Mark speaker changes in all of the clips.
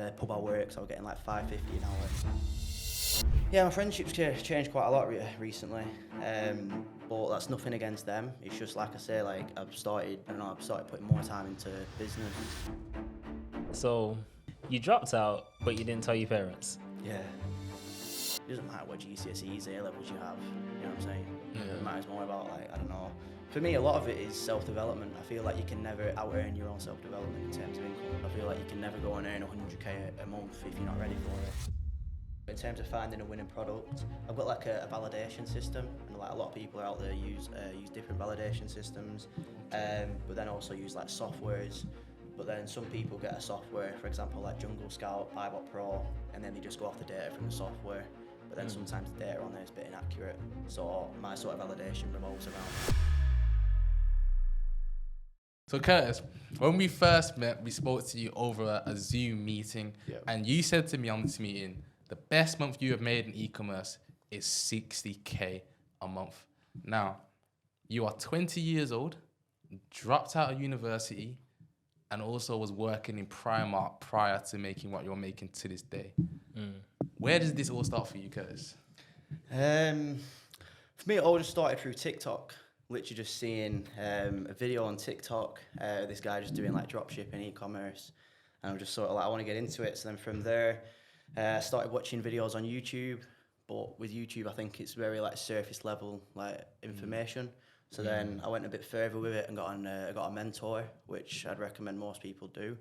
Speaker 1: the pub I work, so I was getting like $5.50 an hour. Yeah, my friendships changed quite a lot recently, but that's nothing against them. It's just like I say, like I've started putting more time into business.
Speaker 2: So you dropped out, but you didn't tell your parents.
Speaker 1: Yeah. It doesn't matter what GCSEs, A levels you have, you know what I'm saying?
Speaker 2: Yeah.
Speaker 1: It matters more about, like, I don't know. For me, a lot of it is self-development. I feel like you can never out-earn your own self-development in terms of income. I feel like you can never go and earn 100k a month if you're not ready for it. In terms of finding a winning product, I've got like a validation system, and like a lot of people out there use different validation systems, but then also use like softwares. But then some people get a software, for example, like Jungle Scout, Pivot Pro, and then they just go off the data from the software. But then sometimes the data on there is a bit inaccurate. So my sort of validation revolves around.
Speaker 3: So Curtis, when we first met, we spoke to you over a Zoom meeting, and you said to me on this meeting, the best month you have made in e-commerce is 60k a month. Now, you are 20 years old, dropped out of university, and also was working in Primark prior to making what you're making to this day. Where does this all start for you, Curtis?
Speaker 1: For me, it all just started through TikTok. Literally just seeing a video on TikTok, this guy just doing like dropshipping, e-commerce, and I'm just sort of like, I want to get into it. So then from there, I started watching videos on YouTube, but with YouTube, I think it's very like surface level like information. So then I went a bit further with it and got a mentor, which I'd recommend most people do.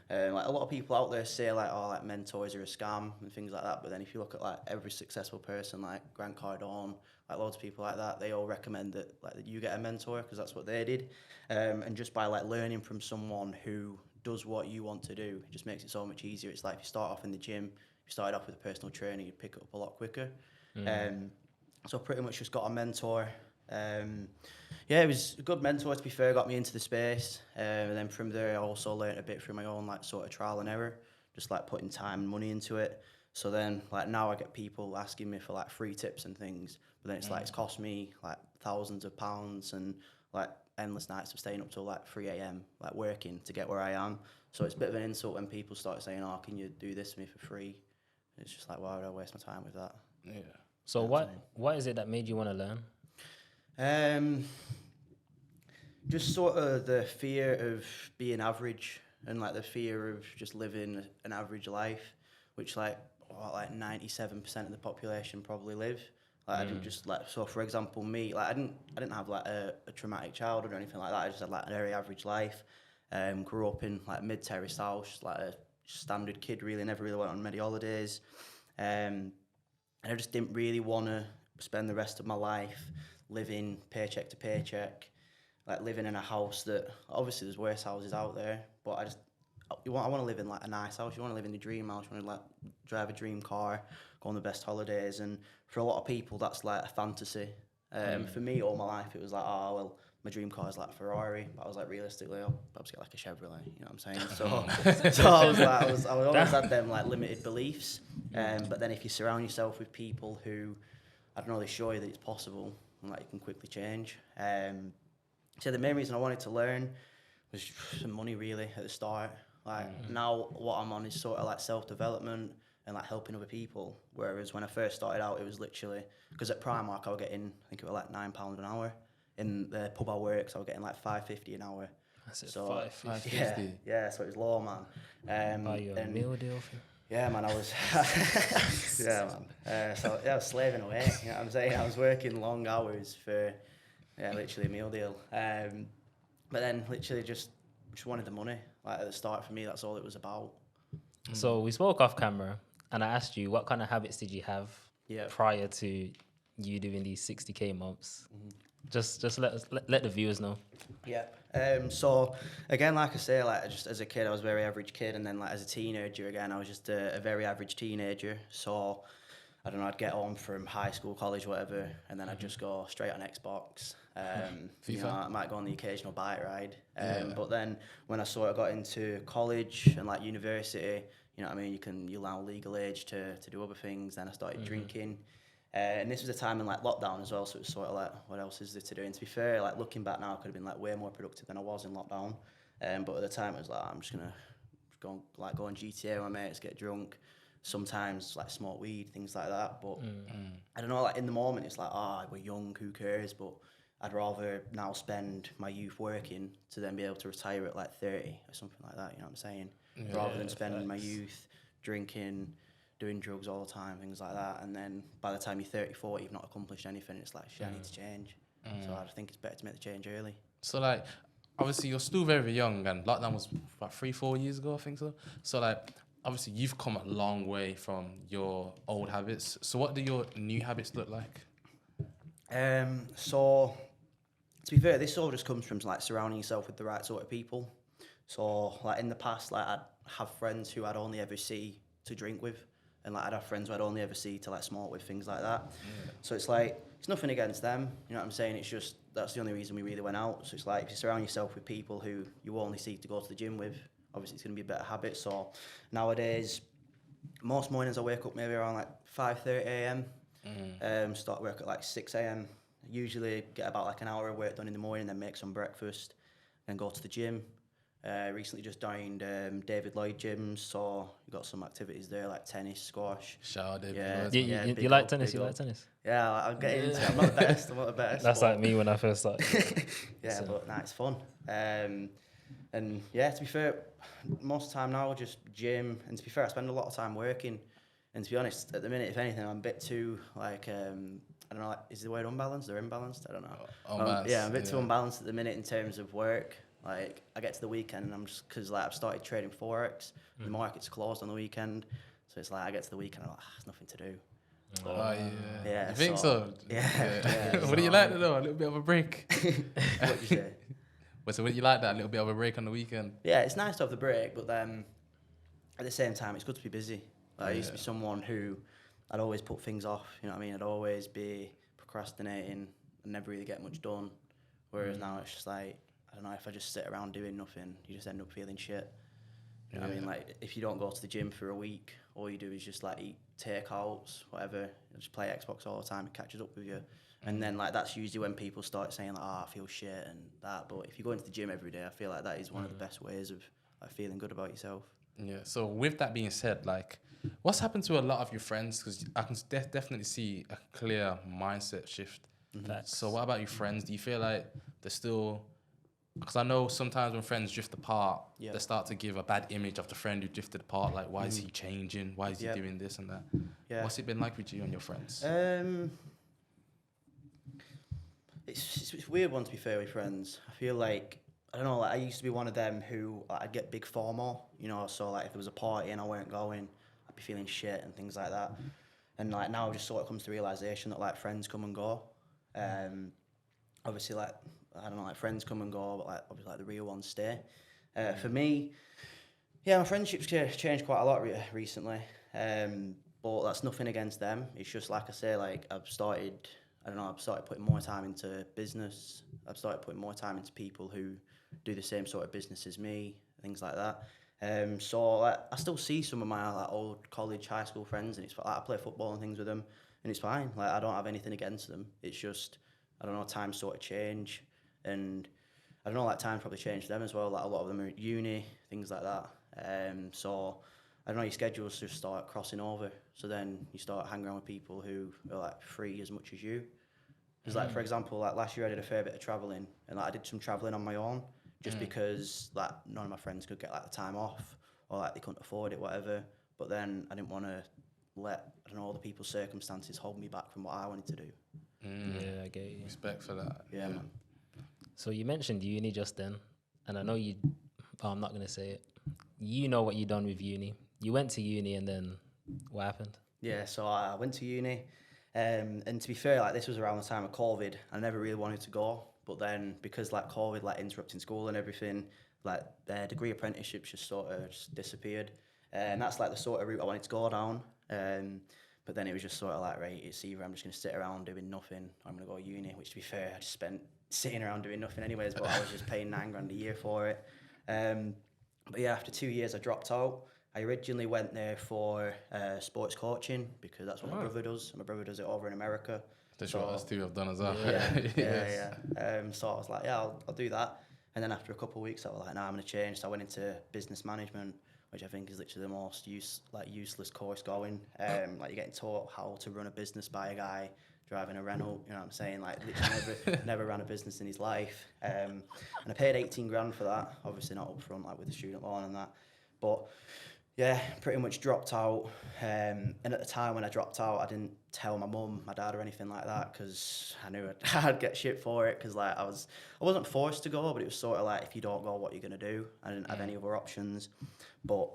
Speaker 1: Like a lot of people out there say like, oh, like mentors are a scam and things like that. But then if you look at like every successful person, like Grant Cardone, like loads of people like that, they all recommend that like that you get a mentor because that's what they did. And just by like learning from someone who does what you want to do, it just makes it so much easier. It's like if you start off in the gym, if you started off with a personal trainer, you'd pick it up a lot quicker. So pretty much just got a mentor. Yeah, it was a good mentor, to be fair, got me into the space, and then from there I also learnt a bit through my own like sort of trial and error, just like putting time and money into it. So then like now I get people asking me for like free tips and things, but then it's like it's cost me like thousands of pounds and like endless nights of staying up till like 3 a.m. like working to get where I am. So it's a bit of an insult when people start saying, oh, can you do this for me for free? It's just like, why would I waste my time with that?
Speaker 2: Yeah. So what is it that made you want to learn?
Speaker 1: Just sort of the fear of being average and like the fear of just living an average life, which like 97% of the population probably live. Like I didn't just like, so for example me, like I didn't have like a traumatic childhood or anything like that. I just had like a very average life. Grew up in like mid-terrace house, just like a standard kid really, never really went on many holidays. And I just didn't really want to spend the rest of my life living paycheck to paycheck, like living in a house that obviously there's worse houses out there, but I want to live in like a nice house. You want to live in the dream house. You want to like drive a dream car, go on the best holidays, and for a lot of people that's like a fantasy. For me, all my life it was like, oh well, my dream car is like a Ferrari. But I was like, realistically, I'll perhaps get like a Chevrolet. You know what I'm saying? So I was like, I always had them like limited beliefs. But then if you surround yourself with people who, I don't know, they show you that it's possible and like you can quickly change. So the main reason I wanted to learn was some money really at the start. Like now what I'm on is sort of like self-development and like helping other people. Whereas when I first started out, it was literally, because at Primark I was getting, I think it was like £9 an hour. In the pub I work, so I was getting like $5.50 an hour.
Speaker 2: That's it,
Speaker 1: so
Speaker 2: $5.50.
Speaker 1: Yeah, so it was low, man.
Speaker 2: Buy you a meal deal for you.
Speaker 1: Yeah, man, I was, yeah, man. So yeah, I was slaving away, you know what I'm saying? I was working long hours for, yeah, literally a meal deal. But then literally just wanted the money. Like at the start for me, that's all it was about.
Speaker 2: So we spoke off camera and I asked you, what kind of habits did you have prior to you doing these 60k months? Just let the viewers know.
Speaker 1: Yeah. So again, like I say, like just as a kid, I was a very average kid, and then like as a teenager, again, I was just a very average teenager. So I don't know, I'd get home from high school, college, whatever, and then I'd just go straight on Xbox. You know, I might go on the occasional bike ride. But then when I sort of got into college and like university, you know what I mean, you're now legal age to do other things. Then I started drinking. And this was a time in like lockdown as well, so it was sort of like, what else is there to do? And to be fair, like looking back now, I could have been like way more productive than I was in lockdown. But at the time, it was like, I'm just gonna go on GTA with my mates, get drunk. Sometimes like smoke weed, things like that. But I don't know, like in the moment it's like, we're young, who cares? But I'd rather now spend my youth working to then be able to retire at like 30 or something like that, you know what I'm saying? Rather than spending my youth drinking, doing drugs all the time, things like that. And then by the time you're 30, 40, you've not accomplished anything. It's like, shit, I need to change. So I think it's better to make the change early.
Speaker 3: So like, obviously you're still very young, and lockdown was about 3-4 years ago, I think so. So like, obviously you've come a long way from your old habits. So what do your new habits look like?
Speaker 1: So to be fair, this all just comes from like surrounding yourself with the right sort of people. So like in the past, like I'd have friends who I'd only ever see to drink with, and like I'd have friends who I'd only ever see to like smoke with, things like that. So it's like, it's nothing against them, you know what I'm saying? It's just, that's the only reason we really went out. So it's like, if you surround yourself with people who you only see to go to the gym with, obviously it's going to be a better habit. So nowadays, most mornings I wake up maybe around like 5:30 a.m. Start work at like 6 a.m. Usually get about like an hour of work done in the morning, then make some breakfast, then go to the gym. Recently just joined David Lloyd gyms, so you got some activities there like tennis, squash.
Speaker 3: Shout out David Lloyd.
Speaker 2: You like tennis? You like tennis?
Speaker 1: Yeah, I'll get into it. I'm not the best. I'm not the best.
Speaker 2: That's like me when I first started.
Speaker 1: But nah, it's fun. And yeah, to be fair, most of the time now just gym. And to be fair, I spend a lot of time working. And to be honest, at the minute, if anything, I'm a bit too like I don't know. Like, is the word unbalanced or imbalanced? I don't know. I'm a bit too unbalanced at the minute in terms of work. Like I get to the weekend and I'm just, because like I've started trading forex, the market's closed on the weekend, so it's like I get to the weekend and I'm like, there's nothing to do.
Speaker 3: Yeah. You think so?
Speaker 1: Yeah.
Speaker 3: What do you like though? A little bit of a break.
Speaker 1: What did you say?
Speaker 3: So what do you like that? A little bit of a break on the weekend?
Speaker 1: Yeah, it's nice to have the break, but then at the same time, it's good to be busy. Like, I used to be someone who I'd always put things off. You know what I mean? I'd always be procrastinating and never really get much done. Whereas now it's just like, I don't know, if I just sit around doing nothing, you just end up feeling shit. You know what I mean? Like, if you don't go to the gym for a week, all you do is just like eat takeouts, whatever, you just play Xbox all the time, it catches up with you. And then like that's usually when people start saying like, I feel shit and that. But if you go into the gym every day, I feel like that is one of the best ways of like feeling good about yourself.
Speaker 3: Yeah. So with that being said, like, what's happened to a lot of your friends? Because I can definitely see a clear mindset shift. So what about your friends? Do you feel like they're still? Because I know sometimes when friends drift apart, they start to give a bad image of the friend who drifted apart. Like, why is he changing? Why is he doing this and that? Yeah. What's it been like with you and your friends?
Speaker 1: It's a weird one, to be fair, with friends. I feel like, I don't know, like I used to be one of them who like, I'd get big FOMO, you know, so like if there was a party and I weren't going, I'd be feeling shit and things like that. And like now just sort of comes to realisation that like friends come and go. Obviously like, I don't know, like friends come and go, but like obviously like the real ones stay. For me, my friendships changed quite a lot recently. But that's nothing against them. It's just like I say, like I've started putting more time into business. I've started putting more time into people who do the same sort of business as me, things like that. So like, I still see some of my like old college, high school friends, and it's like I play football and things with them, and it's fine. Like I don't have anything against them. It's just, I don't know, times sort of change, and I don't know, like times probably changed for them as well. Like a lot of them are at uni, things like that. So I don't know, your schedules just start crossing over. So then you start hanging around with people who are like free as much as you. Because like, for example, like last year I did a fair bit of travelling, and like I did some travelling on my own just because like none of my friends could get like the time off, or like they couldn't afford it, whatever. But then I didn't want to let, I don't know, other people's circumstances hold me back from what I wanted to do.
Speaker 2: Yeah, I get you.
Speaker 3: Respect for that.
Speaker 1: Yeah, man.
Speaker 2: So you mentioned uni just then, and I know you, I'm not going to say it. You know what you done with uni. You went to uni and then what happened?
Speaker 1: Yeah, so I went to uni, and to be fair, like this was around the time of COVID. I never really wanted to go, but then because like COVID, like interrupting school and everything, like their degree apprenticeships just sort of just disappeared, and that's like the sort of route I wanted to go down. But then it was just sort of like, right, it's either I'm just going to sit around doing nothing, or I'm going to go to uni, which to be fair, I just spent sitting around doing nothing anyways, but I was just paying $9,000 a year for it. But yeah, after 2 years, I dropped out. I originally went there for sports coaching because that's what my brother does. My brother does it over in America.
Speaker 3: That's what us two have done as well.
Speaker 1: Yeah. So I was like, I'll do that. And then after a couple of weeks, I was like, I'm going to change. So I went into business management. which I think is literally the most useless course going. Like you're getting taught how to run a business by a guy driving a Renault, you know what I'm saying? Like literally never ran a business in his life. And I paid 18 grand for that, obviously not up front, like with the student loan and that. But yeah, pretty much dropped out. And at the time when I dropped out, I didn't tell my mum, my dad or anything like that, because I knew I'd get shit for it, because like I wasn't forced to go, but it was sort of like, if you don't go, what are you going to do? I didn't have any other options. But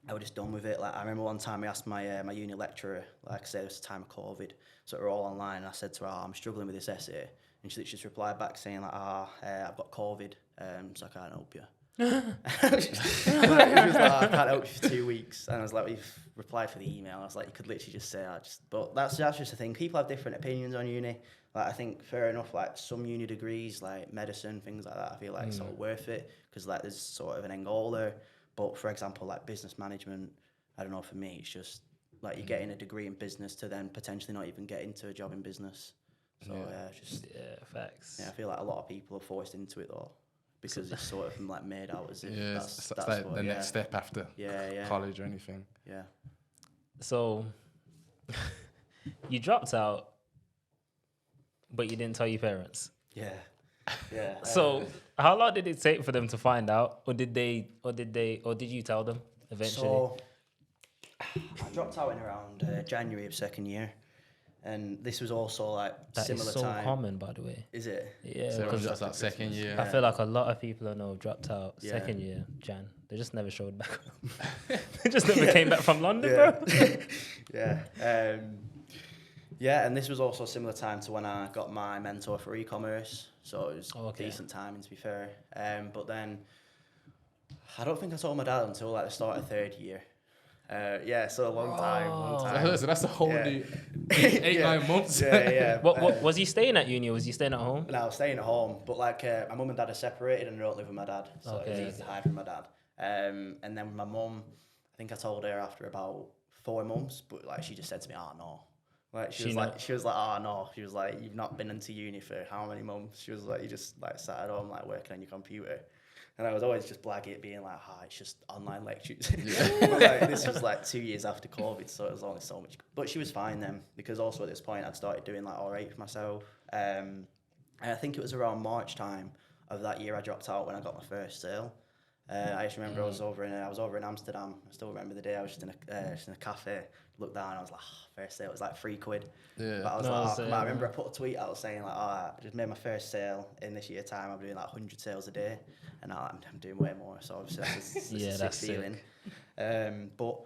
Speaker 1: I was just done with it. Like I remember one time I asked my uni lecturer, like I said, it was the time of COVID, so we were all online, and I said to her, I'm struggling with this essay, and she just replied back saying like, I've got COVID, so I can't help you. It was like, I can't help you for 2 weeks, and I was like, we've replied for the email. I was like, you could literally just say, but that's just the thing. People have different opinions on uni. Like I think fair enough. Like some uni degrees, like medicine, things like that, I feel like it's sort of worth it, because like there's sort of an end goal there. But for example, like business management, I don't know, for me, it's just like you're getting a degree in business to then potentially not even get into a job in business. So
Speaker 2: facts.
Speaker 1: Yeah, I feel like a lot of people are forced into it though, because it's sort of like made out as if that's
Speaker 3: like
Speaker 1: what,
Speaker 3: the next step after college or anything.
Speaker 1: Yeah.
Speaker 2: So you dropped out, but you didn't tell your parents.
Speaker 1: Yeah. Yeah.
Speaker 2: So how long did it take for them to find out, or did you tell them eventually?
Speaker 1: So I dropped out in around January of second year, and this was also like
Speaker 2: that
Speaker 1: similar
Speaker 2: is so
Speaker 1: time.
Speaker 2: common, by the way.
Speaker 1: Is it?
Speaker 2: Yeah,
Speaker 3: So
Speaker 2: because
Speaker 3: that's like second year.
Speaker 2: I feel like a lot of people I know have dropped out
Speaker 1: Yeah.
Speaker 2: second year, Jan. They just never showed back up. They just never came back from London, bro.
Speaker 1: Yeah. Yeah, and this was also a similar time to when I got my mentor for e-commerce, so it was decent timing, to be fair. But then I don't think I told my dad until like the start of third year. So a long time.
Speaker 3: So that's a whole new 8-9 months.
Speaker 1: Yeah.
Speaker 2: What was he staying at uni, or was he staying at home?
Speaker 1: No, I was staying at home, but like my mum and dad are separated and I don't live with my dad, so it was easy to hide from my dad. And then with my mum, I think I told her after about 4 months, but like she just said to me, "Oh no." Like she was like, "Oh no." She was like, "You've not been into uni for how many months?" She was like, "You just like sat at home like working on your computer." And I was always just blagging it, being like, it's just online lectures. But like, this was like 2 years after COVID, so it was only so much. But she was fine then, because also at this point I'd started doing like all right for myself. And I think it was around March time of that year I dropped out when I got my first sale. I just remember I was over in Amsterdam. I still remember the day. I was just in a cafe. Looked down. I was like, first sale. It was like £3.
Speaker 3: Yeah.
Speaker 1: But I remember I put a tweet out saying like, I just made my first sale in this year time. I'm doing like 100 sales a day, and now I'm doing way more. So obviously that's a sick feeling. But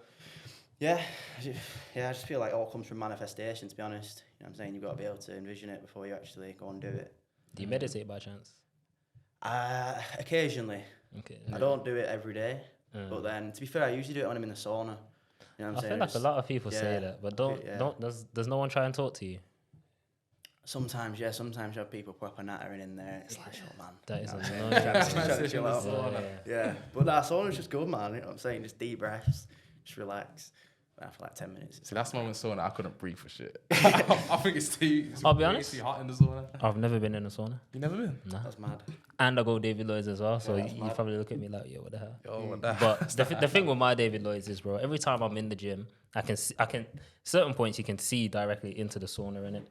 Speaker 1: yeah, I just feel like it all comes from manifestation. To be honest, you know what I'm saying, you've got to be able to envision it before you actually go and do it.
Speaker 2: Do you meditate by chance?
Speaker 1: Occasionally.
Speaker 2: Okay.
Speaker 1: I don't do it every day, but then to be fair, I usually do it when I'm in the sauna. You know what I'm saying?
Speaker 2: I feel like a lot of people say that, but don't. Does no one try and talk to you?
Speaker 1: Sometimes you have people proper nattering in there. It's like, shut man.
Speaker 2: That is
Speaker 1: annoying. Yeah, but that sauna's just good, man. You know what I'm saying? Just deep breaths, just relax. After like 10 minutes.
Speaker 3: See, that's the moment sauna I couldn't breathe for shit. I think it's too.
Speaker 2: I'll be honest.
Speaker 3: Too hot in the sauna.
Speaker 2: I've never been in a sauna.
Speaker 3: You never been?
Speaker 2: No.
Speaker 1: That's mad.
Speaker 2: And I go David Lloyd's as well, so you
Speaker 1: mad.
Speaker 2: probably look at me like, yo, what the hell?
Speaker 3: Yo, what the
Speaker 2: But the thing with my David Lloyd's is, bro, every time I'm in the gym, I can certain points you can see directly into the sauna in it,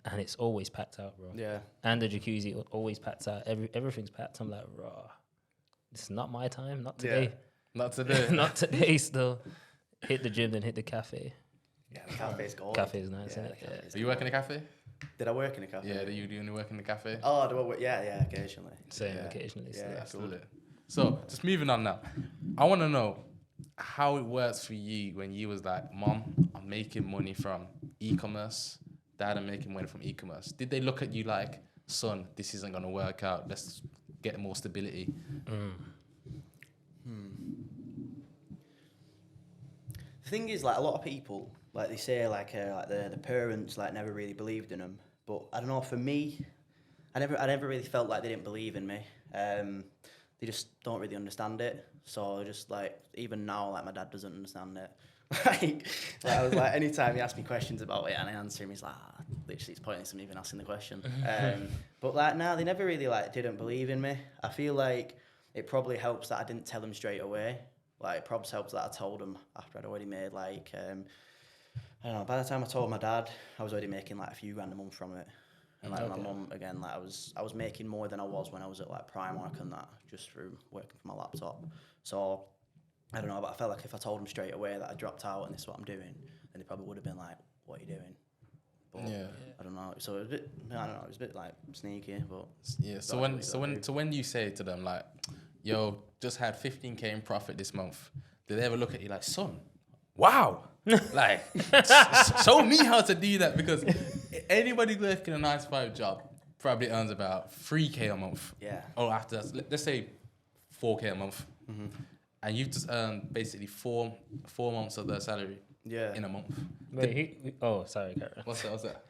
Speaker 2: and it's always packed out, bro.
Speaker 1: Yeah.
Speaker 2: And the jacuzzi always packed out. Everything's packed. I'm like, raw. This is not my time. Not today.
Speaker 3: Yeah. Not today.
Speaker 2: Not today. Still, hit the gym, then hit the cafe.
Speaker 1: Yeah, the cafe's gold.
Speaker 2: Cafe's nice, isn't it?
Speaker 3: Do you work in a cafe?
Speaker 1: Did I work in a cafe?
Speaker 3: Yeah, do you only work in the cafe?
Speaker 1: Oh, do I work? Yeah, occasionally.
Speaker 2: Same, occasionally.
Speaker 1: Yeah,
Speaker 3: That's lit. So, just moving on now. I want to know how it works for you when you was like, Mom, I'm making money from e-commerce. Dad, I'm making money from e-commerce. Did they look at you like, son, this isn't going to work out. Let's get more stability.
Speaker 1: The thing is, like, a lot of people, like they say, like the parents like never really believed in them. But I don't know. For me, I never really felt like they didn't believe in me. They just don't really understand it. So just like even now, like my dad doesn't understand it. like I was like, anytime he asks me questions about it and I answer him, he's like, literally, it's pointless in even asking the question. But like now, they never really like didn't believe in me. I feel like it probably helps that I didn't tell them straight away. Like, it probably helped that I told him after I'd already made, like, I don't know, by the time I told my dad, I was already making, like, a few grand a month from it. And, like, my mum, again, like, I was making more than I was when I was at, like, Primark and that, just through working from my laptop. So, I don't know, but I felt like if I told him straight away that I dropped out and this is what I'm doing, then he probably would have been like, what are you doing? But I don't know. So it was a bit, I don't know, it was a bit like sneaky, but
Speaker 3: So when you say to them like, yo, just had 15K in profit this month, did they ever look at you like, son, wow, like show me how to do that? Because anybody working a 9-to-5 job probably earns about 3K a month.
Speaker 1: Yeah.
Speaker 3: Or after that, let's say 4K a month, and you've just earned basically four months of their salary.
Speaker 1: Yeah.
Speaker 3: In a month.
Speaker 2: Wait, sorry, Karen.
Speaker 3: What's that?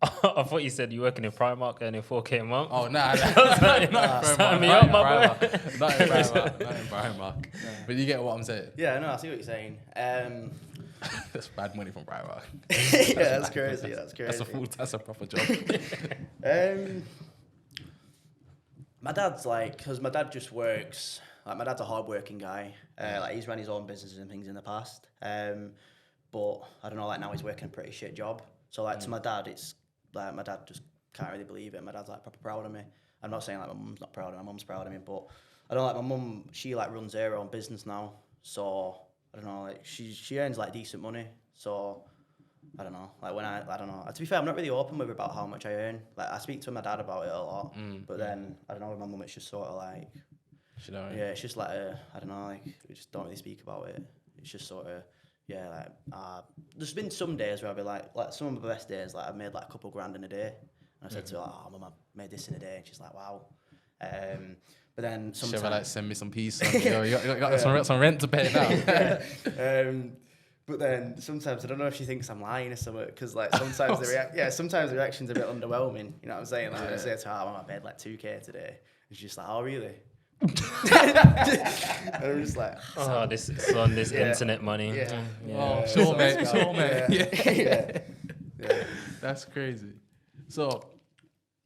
Speaker 2: I thought you said you working in Primark earning 4K a month.
Speaker 3: Oh, nah. Not in Primark.
Speaker 2: Sign me up, my boy.
Speaker 3: Not in Primark. But you get what I'm saying.
Speaker 1: Yeah, no, I see what you're saying.
Speaker 3: That's bad money from Primark.
Speaker 1: Yeah, that's crazy.
Speaker 3: That's a proper job.
Speaker 1: My dad's like, because my dad just works, like, my dad's a hard-working guy. Like, he's run his own businesses and things in the past. But I don't know, like, now he's working a pretty shit job. So, like, to my dad, it's like, my dad just can't really believe it. My dad's like proper proud of me. I'm not saying like my mum's not proud of me, my mum's proud of me, but I don't like my mum, she like runs her own business now. So I don't know, like she earns like decent money. So I don't know, like when I don't know. To be fair, I'm not really open with her about how much I earn. Like, I speak to my dad about it a lot, but then I don't know, with my mum it's just sort of like, yeah, it's just like I don't know, like we just don't really speak about it. It's just sort of, yeah, like there's been some days where I'll be like some of my best days, like I've made like a couple grand in a day. And I said to her, oh, mum, I made this in a day. And she's like, wow. But then sometimes...
Speaker 3: She'll like, send me some peace. Yo, you got some rent to pay now.
Speaker 1: But then sometimes I don't know if she thinks I'm lying or something, because like sometimes sometimes the reaction's a bit underwhelming. You know what I'm saying? Like, I say to her, oh, I made like 2K today. And she's just like, oh, really? And I'm just like,
Speaker 2: oh, this internet money.
Speaker 1: Yeah.
Speaker 3: Oh, sure, mate.
Speaker 1: Yeah.
Speaker 3: That's crazy. So,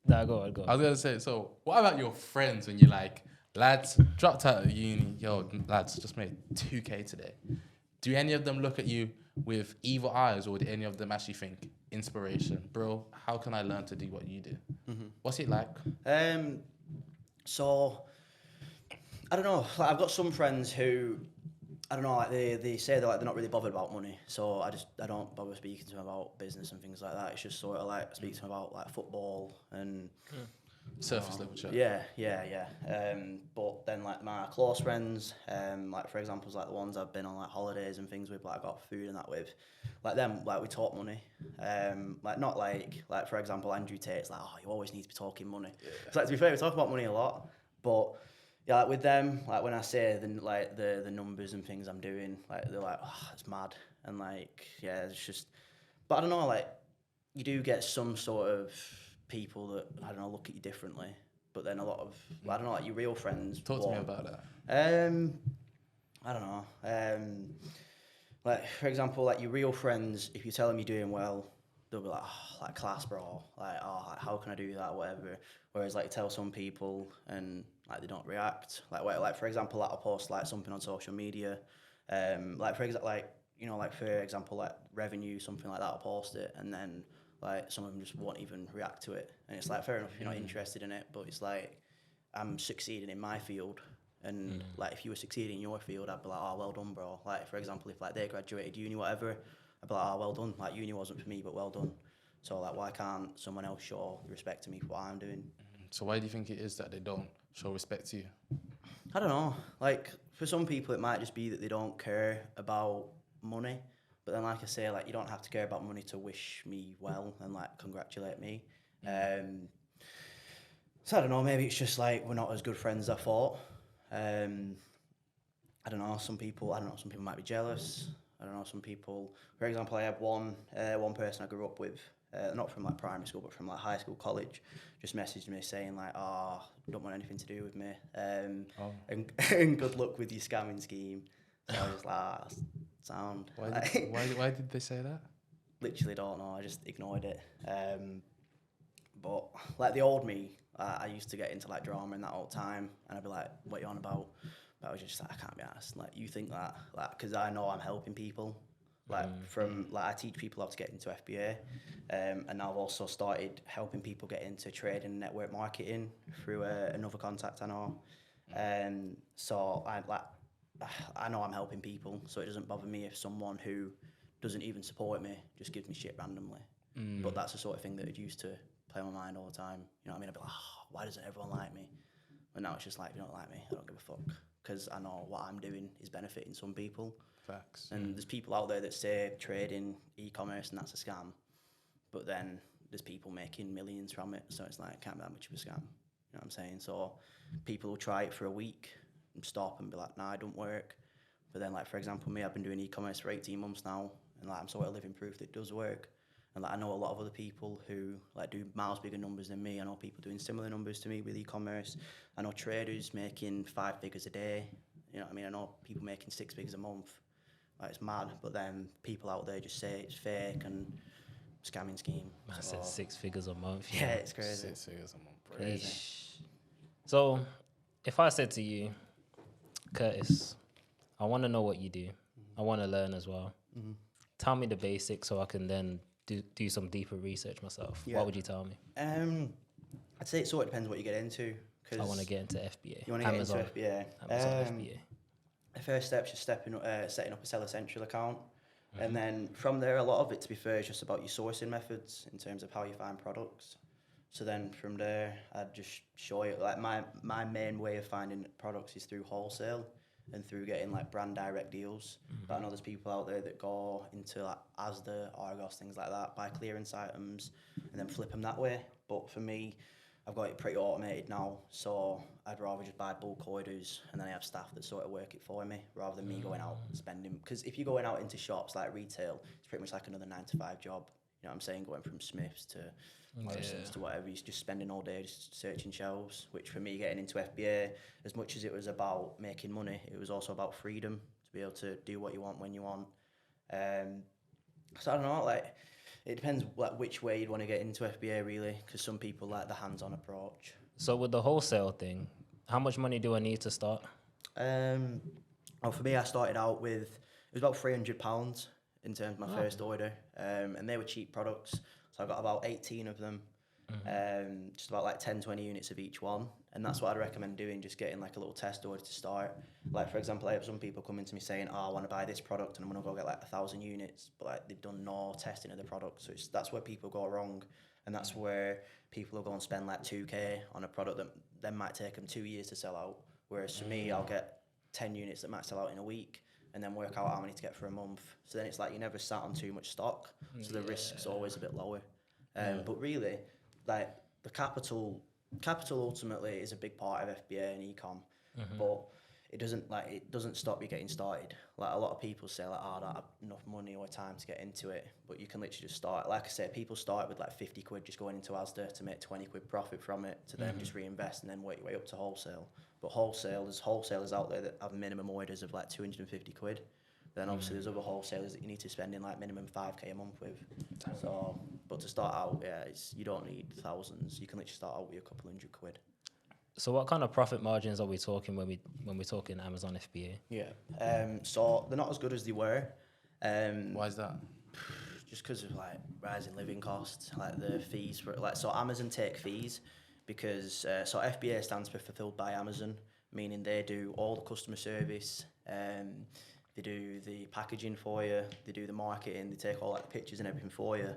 Speaker 2: nah, go on.
Speaker 3: I was gonna say, so what about your friends when you're like, lads, dropped out of uni, yo, lads, just made 2K today. Do any of them look at you with evil eyes, or do any of them actually think, inspiration, bro, how can I learn to do what you do? What's it like?
Speaker 1: So I don't know. Like, I've got some friends who, I don't know, like they say they're not really bothered about money. So I don't bother speaking to them about business and things like that. It's just sort of like I speak to them about like football and
Speaker 3: surface level chat.
Speaker 1: Yeah. But then like my close friends, like for example, like the ones I've been on like holidays and things with, like got food and that with, like them, like we talk money. Like not like for example, Andrew Tate's like, oh, you always need to be talking money. So like, to be fair, we talk about money a lot, but yeah, like with them, like when I say the numbers and things I'm doing, like they're like, oh, it's mad, and like yeah, it's just. But I don't know, like you do get some sort of people that I don't know look at you differently, but then a lot of I don't know, like your real friends.
Speaker 3: Talk to me about that.
Speaker 1: I don't know. Like for example, like your real friends, if you tell them you're doing well, they'll be like, oh, like class, bro. Like, oh, like, how can I do that, whatever. Whereas like you tell some people and like they don't react. Like for example, like I'll post like something on social media, like for example, like you know, like for example, like revenue, something like that. I'll post it, and then like some of them just won't even react to it. And it's like fair enough if you're not interested in it, but it's like I'm succeeding in my field, and like if you were succeeding in your field, I'd be like, oh, well done, bro. Like for example, if like they graduated uni, whatever, I'd be like, oh, well done. Like uni wasn't for me, but well done. So like, why can't someone else show respect to me for what I'm doing?
Speaker 3: So why do you think it is that they don't show respect to you?
Speaker 1: I don't know. Like for some people, it might just be that they don't care about money. But then, like I say, like you don't have to care about money to wish me well and like congratulate me. So I don't know. Maybe it's just like we're not as good friends as I thought. I don't know. Some people might be jealous. I don't know. Some people, for example, I have one person I grew up with. Not from like primary school, but from like high school, college, just messaged me saying like, "Oh, don't want anything to do with me, and good luck with your scamming scheme." So I was like, sound.
Speaker 3: Why did they say that?
Speaker 1: Literally don't know. I just ignored it. But like the old me, I used to get into like drama and that all the time, and I'd be like, "What are you on about?" But I was just like, I can't be asked. Like, you think that, like, because I know I'm helping people. Like, I teach people how to get into FBA, and I've also started helping people get into trading and network marketing through another contact I know. So I know I'm helping people, so it doesn't bother me if someone who doesn't even support me just gives me shit randomly. But that's the sort of thing that it used to play on my mind all the time. You know what I mean? I'd be like, oh, why doesn't everyone like me? But now it's just like, if you don't like me, I don't give a fuck. Because I know what I'm doing is benefiting some people.
Speaker 3: Facts.
Speaker 1: And there's people out there that say trading, e-commerce, and that's a scam. But then there's people making millions from it. So it's like, it can't be that much of a scam. You know what I'm saying? So people will try it for a week and stop and be like, nah, it don't work. But then, like, for example, me, I've been doing e-commerce for 18 months now. And like, I'm sort of living proof that it does work. And like, I know a lot of other people who like do miles bigger numbers than me. I know people doing similar numbers to me with e-commerce. I know traders making 5 figures a day. You know what I mean? I know people making 6 figures a month. Like, it's mad. But then people out there just say it's fake and scamming scheme.
Speaker 2: I said 6 figures a month.
Speaker 1: Yeah, it's crazy.
Speaker 3: 6 figures a month.
Speaker 1: Crazy.
Speaker 2: So, if I said to you, Curtis, I want to know what you do. I want to learn as well. Tell me the basics so I can then do some deeper research myself.
Speaker 1: Yeah.
Speaker 2: What would you tell me?
Speaker 1: I'd say it sort of depends what you get into.
Speaker 2: I want to get into FBA.
Speaker 1: You want to get into FBA?
Speaker 2: Amazon FBA.
Speaker 1: The first step is just setting up a Seller Central account. And then from there, a lot of it, to be fair, is just about your sourcing methods in terms of how you find products. So then from there, I'd just show you, like, my main way of finding products is through wholesale and through getting like brand direct deals. But I know there's people out there that go into like Asda, Argos, things like that, buy clearance items and then flip them that way. But for me, I've got it pretty automated now, so I'd rather just buy bulk orders and then I have staff that sort of work it for me rather than me going out and spending. Because if you're going out into shops like retail, it's pretty much like another 9-to-5 job. You know what I'm saying? Going from Smiths to Morrison's to whatever, you're just spending all day just searching shelves, which for me, getting into FBA, as much as it was about making money, it was also about freedom to be able to do what you want when you want. So I don't know, like, it depends like which way you'd want to get into FBA really, because some people like the hands-on approach.
Speaker 2: So with the wholesale thing, how much money do I need to start?
Speaker 1: Well, for me, I started out with, it was about £300 in terms of my first order, and they were cheap products. So I got about 18 of them, just about like 10-20 units of each one. And that's what I'd recommend doing, just getting like a little test order to start. Like, for example, I have some people coming to me saying, oh, I want to buy this product and I'm going to go get like 1,000 units. But like, they've done no testing of the product. So that's where people go wrong. And that's where people will go and spend like 2K on a product that then might take them 2 years to sell out. Whereas for me, I'll get 10 units that might sell out in a week and then work out how many to get for a month. So then it's like you never sat on too much stock, so the risk's always a bit lower. But really, like, the capital ultimately is a big part of FBA and ecom, but it doesn't stop you getting started. Like, a lot of people say like, oh, I don't have enough money or time to get into it, but you can literally just start. Like I said, people start with like 50 quid just going into Asda to make 20 quid profit from it, to then just reinvest and then work your way up to wholesale. But there's wholesalers out there that have minimum orders of like 250 quid. Then obviously there's other wholesalers that you need to spend in like minimum 5K a month with. So, but to start out, you don't need thousands. You can literally start out with a couple hundred quid.
Speaker 2: So what kind of profit margins are we talking when we're talking Amazon FBA?
Speaker 1: Yeah. So they're not as good as they were.
Speaker 3: Why is that?
Speaker 1: Just because of like rising living costs, like the fees for like, so Amazon take fees because so FBA stands for Fulfilled by Amazon, meaning they do all the customer service. They do the packaging for you, they do the marketing, they take all like the pictures and everything for you.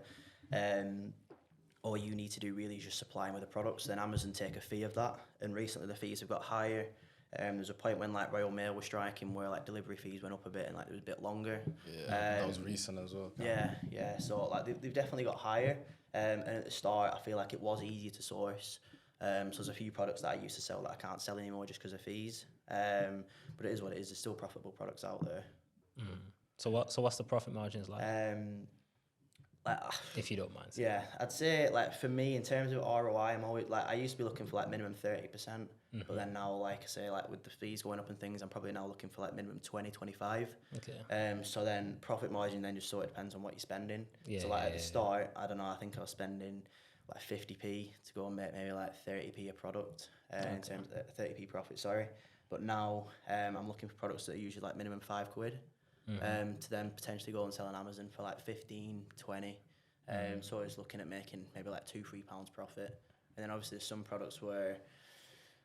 Speaker 1: All you need to do really is just supply them with the products. Then Amazon take a fee of that. And recently the fees have got higher. There's a point when like Royal Mail was striking where like delivery fees went up a bit and like it was a bit longer.
Speaker 3: Yeah, that was recent as well.
Speaker 1: Yeah. So like they've definitely got higher. And at the start, I feel like it was easier to source. So there's a few products that I used to sell that I can't sell anymore just because of fees. But it is what it is. There's still profitable products out there.
Speaker 2: So what's the profit margins like?
Speaker 1: Like,
Speaker 2: if you don't mind.
Speaker 1: Yeah, I'd say like for me in terms of ROI, I'm always like, I used to be looking for like minimum 30%, but then now, like I say, like with the fees going up and things, I'm probably now looking for like minimum 20-25.
Speaker 2: Okay.
Speaker 1: So then profit margin then just sort of depends on what you're spending. So like at the start, I don't know, I think I was spending like 50p to go and make maybe like 30p a product in terms of 30p profit, sorry. But now I'm looking for products that are usually like minimum £5, to then potentially go and sell on Amazon for like 15, 20. So I was looking at making maybe like £2-3 profit. And then obviously there's some products where,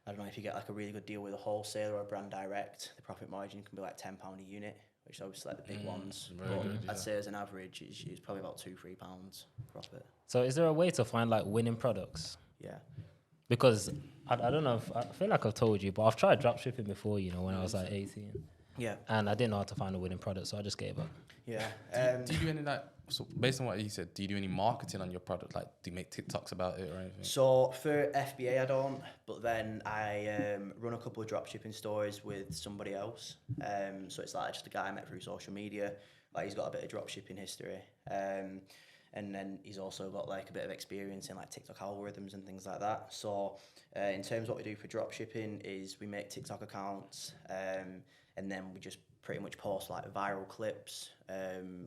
Speaker 1: I don't know, if you get like a really good deal with a wholesaler or a brand direct, the profit margin can be like £10 a unit, which is obviously like the big ones.
Speaker 3: Very
Speaker 1: But
Speaker 3: good,
Speaker 1: I'd say as an average, it's probably about £2-3 profit.
Speaker 2: So is there a way to find like winning products?
Speaker 1: Yeah.
Speaker 2: Because I don't know if I feel like I've told you, but I've tried drop shipping before, you know, when I was like 18.
Speaker 1: Yeah.
Speaker 2: And I didn't know how to find a winning product, so I just gave up.
Speaker 1: Yeah.
Speaker 3: Do you do any like, so based on what you said, do you do any marketing on your product? Like, do you make TikToks about it or anything?
Speaker 1: So for FBA, I don't, but then I run a couple of dropshipping stores with somebody else. So it's like just a guy I met through social media. Like he's got a bit of dropshipping history. And then he's also got like a bit of experience in like TikTok algorithms and things like that. So in terms of what we do for dropshipping is we make TikTok accounts, and then we just pretty much post like viral clips.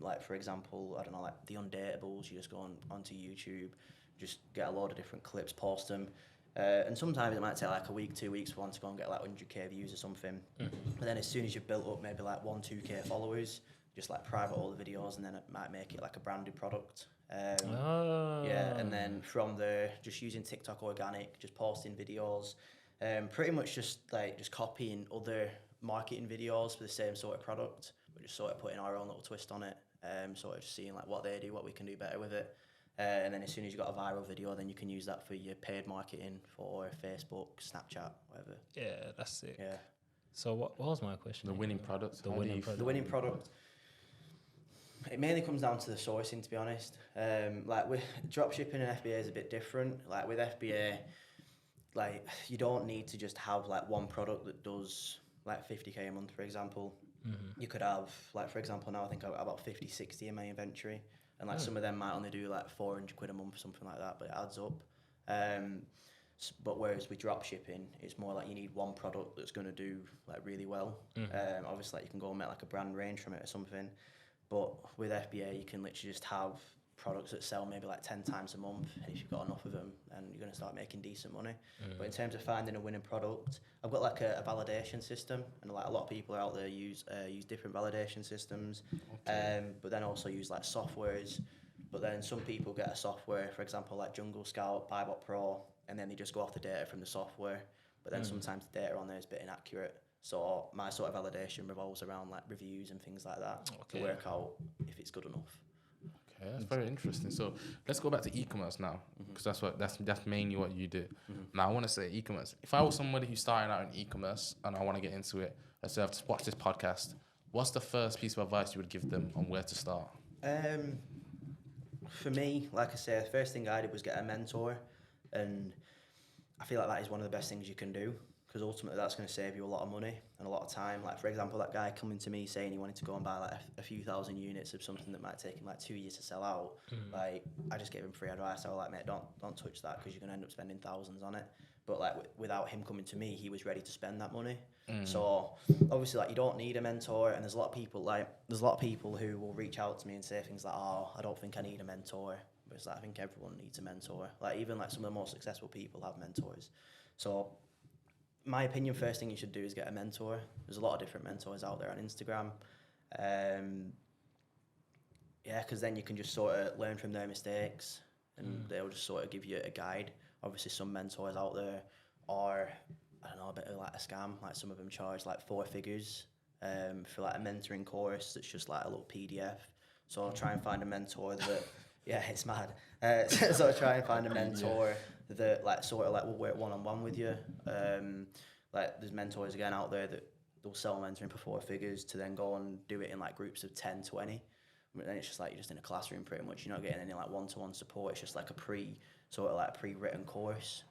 Speaker 1: Like for example, I don't know, like the Undateables, you just go onto YouTube, just get a load of different clips, post them. And sometimes it might take like a week, 2 weeks for one to go and get like 100k views or something. But then as soon as you've built up maybe like 1-2k followers, just like private all the videos, and then it might make it like a branded product. Yeah, and then from there, just using TikTok organic, just posting videos, pretty much just copying other marketing videos for the same sort of product, but just sort of putting our own little twist on it. Sort of just seeing like what they do, what we can do better with it. And then as soon as you've got a viral video, then you can use that for your paid marketing for Facebook, Snapchat, whatever.
Speaker 2: Yeah, that's it.
Speaker 1: Yeah.
Speaker 2: So what was my question?
Speaker 3: The winning product.
Speaker 2: The winning product.
Speaker 1: The winning product. It mainly comes down to the sourcing, to be honest. Like with dropshipping and FBA is a bit different. Like with FBA, like you don't need to just have like one product that does like 50k a month, for example. You could have, like for example, now I think I've got about 50, 60 in my inventory, and like some of them might only do like 400 quid a month, something like that, but it adds up. But whereas with dropshipping, it's more like you need one product that's going to do like really well. Obviously, like, you can go and make like a brand range from it or something. But with FBA, you can literally just have products that sell maybe like 10 times a month, and if you've got enough of them, then you're going to start making decent money. But in terms of finding a winning product, I've got like a validation system, and like a lot of people out there use different validation systems, but then also use like softwares. But then some people get a software, for example, like Jungle Scout, Buybot Pro, and then they just go off the data from the software. But then sometimes the data on there is a bit inaccurate. So my sort of validation revolves around like reviews and things like that to work out if it's good enough.
Speaker 3: Okay, that's very interesting. So let's go back to e-commerce now, because that's mainly what you do. Now I want to say e-commerce. If I was somebody who's starting out in e-commerce and I want to get into it, let's say I've just watched this podcast, what's the first piece of advice you would give them on where to start?
Speaker 1: For me, like I say, the first thing I did was get a mentor, and I feel like that is one of the best things you can do, because ultimately that's going to save you a lot of money and a lot of time. Like for example, that guy coming to me saying he wanted to go and buy like a few thousand units of something that might take him like 2 years to sell out. Like I just gave him free advice. I was like, mate, don't touch that, because you're going to end up spending thousands on it. But like without him coming to me, he was ready to spend that money. So obviously, like, you don't need a mentor, and there's a lot of people who will reach out to me and say things like, oh, I don't think I need a mentor. But it's like, I think everyone needs a mentor. Like even like some of the most successful people have mentors. So my opinion, first thing you should do is get a mentor. There's a lot of different mentors out there on Instagram. Yeah, because then you can just sort of learn from their mistakes, and they'll just sort of give you a guide. Obviously, some mentors out there are, I don't know, a bit of like a scam. Like some of them charge like 4 figures for like a mentoring course that's just like a little PDF. So I'll try and find a mentor that, yeah, it's mad. So I'll try and find a mentor that like sort of like will work one-on-one with you. Like there's mentors again out there that they'll sell mentoring for 4 figures to then go and do it in like groups of 10, 20. But then it's just like you're just in a classroom pretty much. You're not getting any like one-to-one support. It's just like a pre-written course.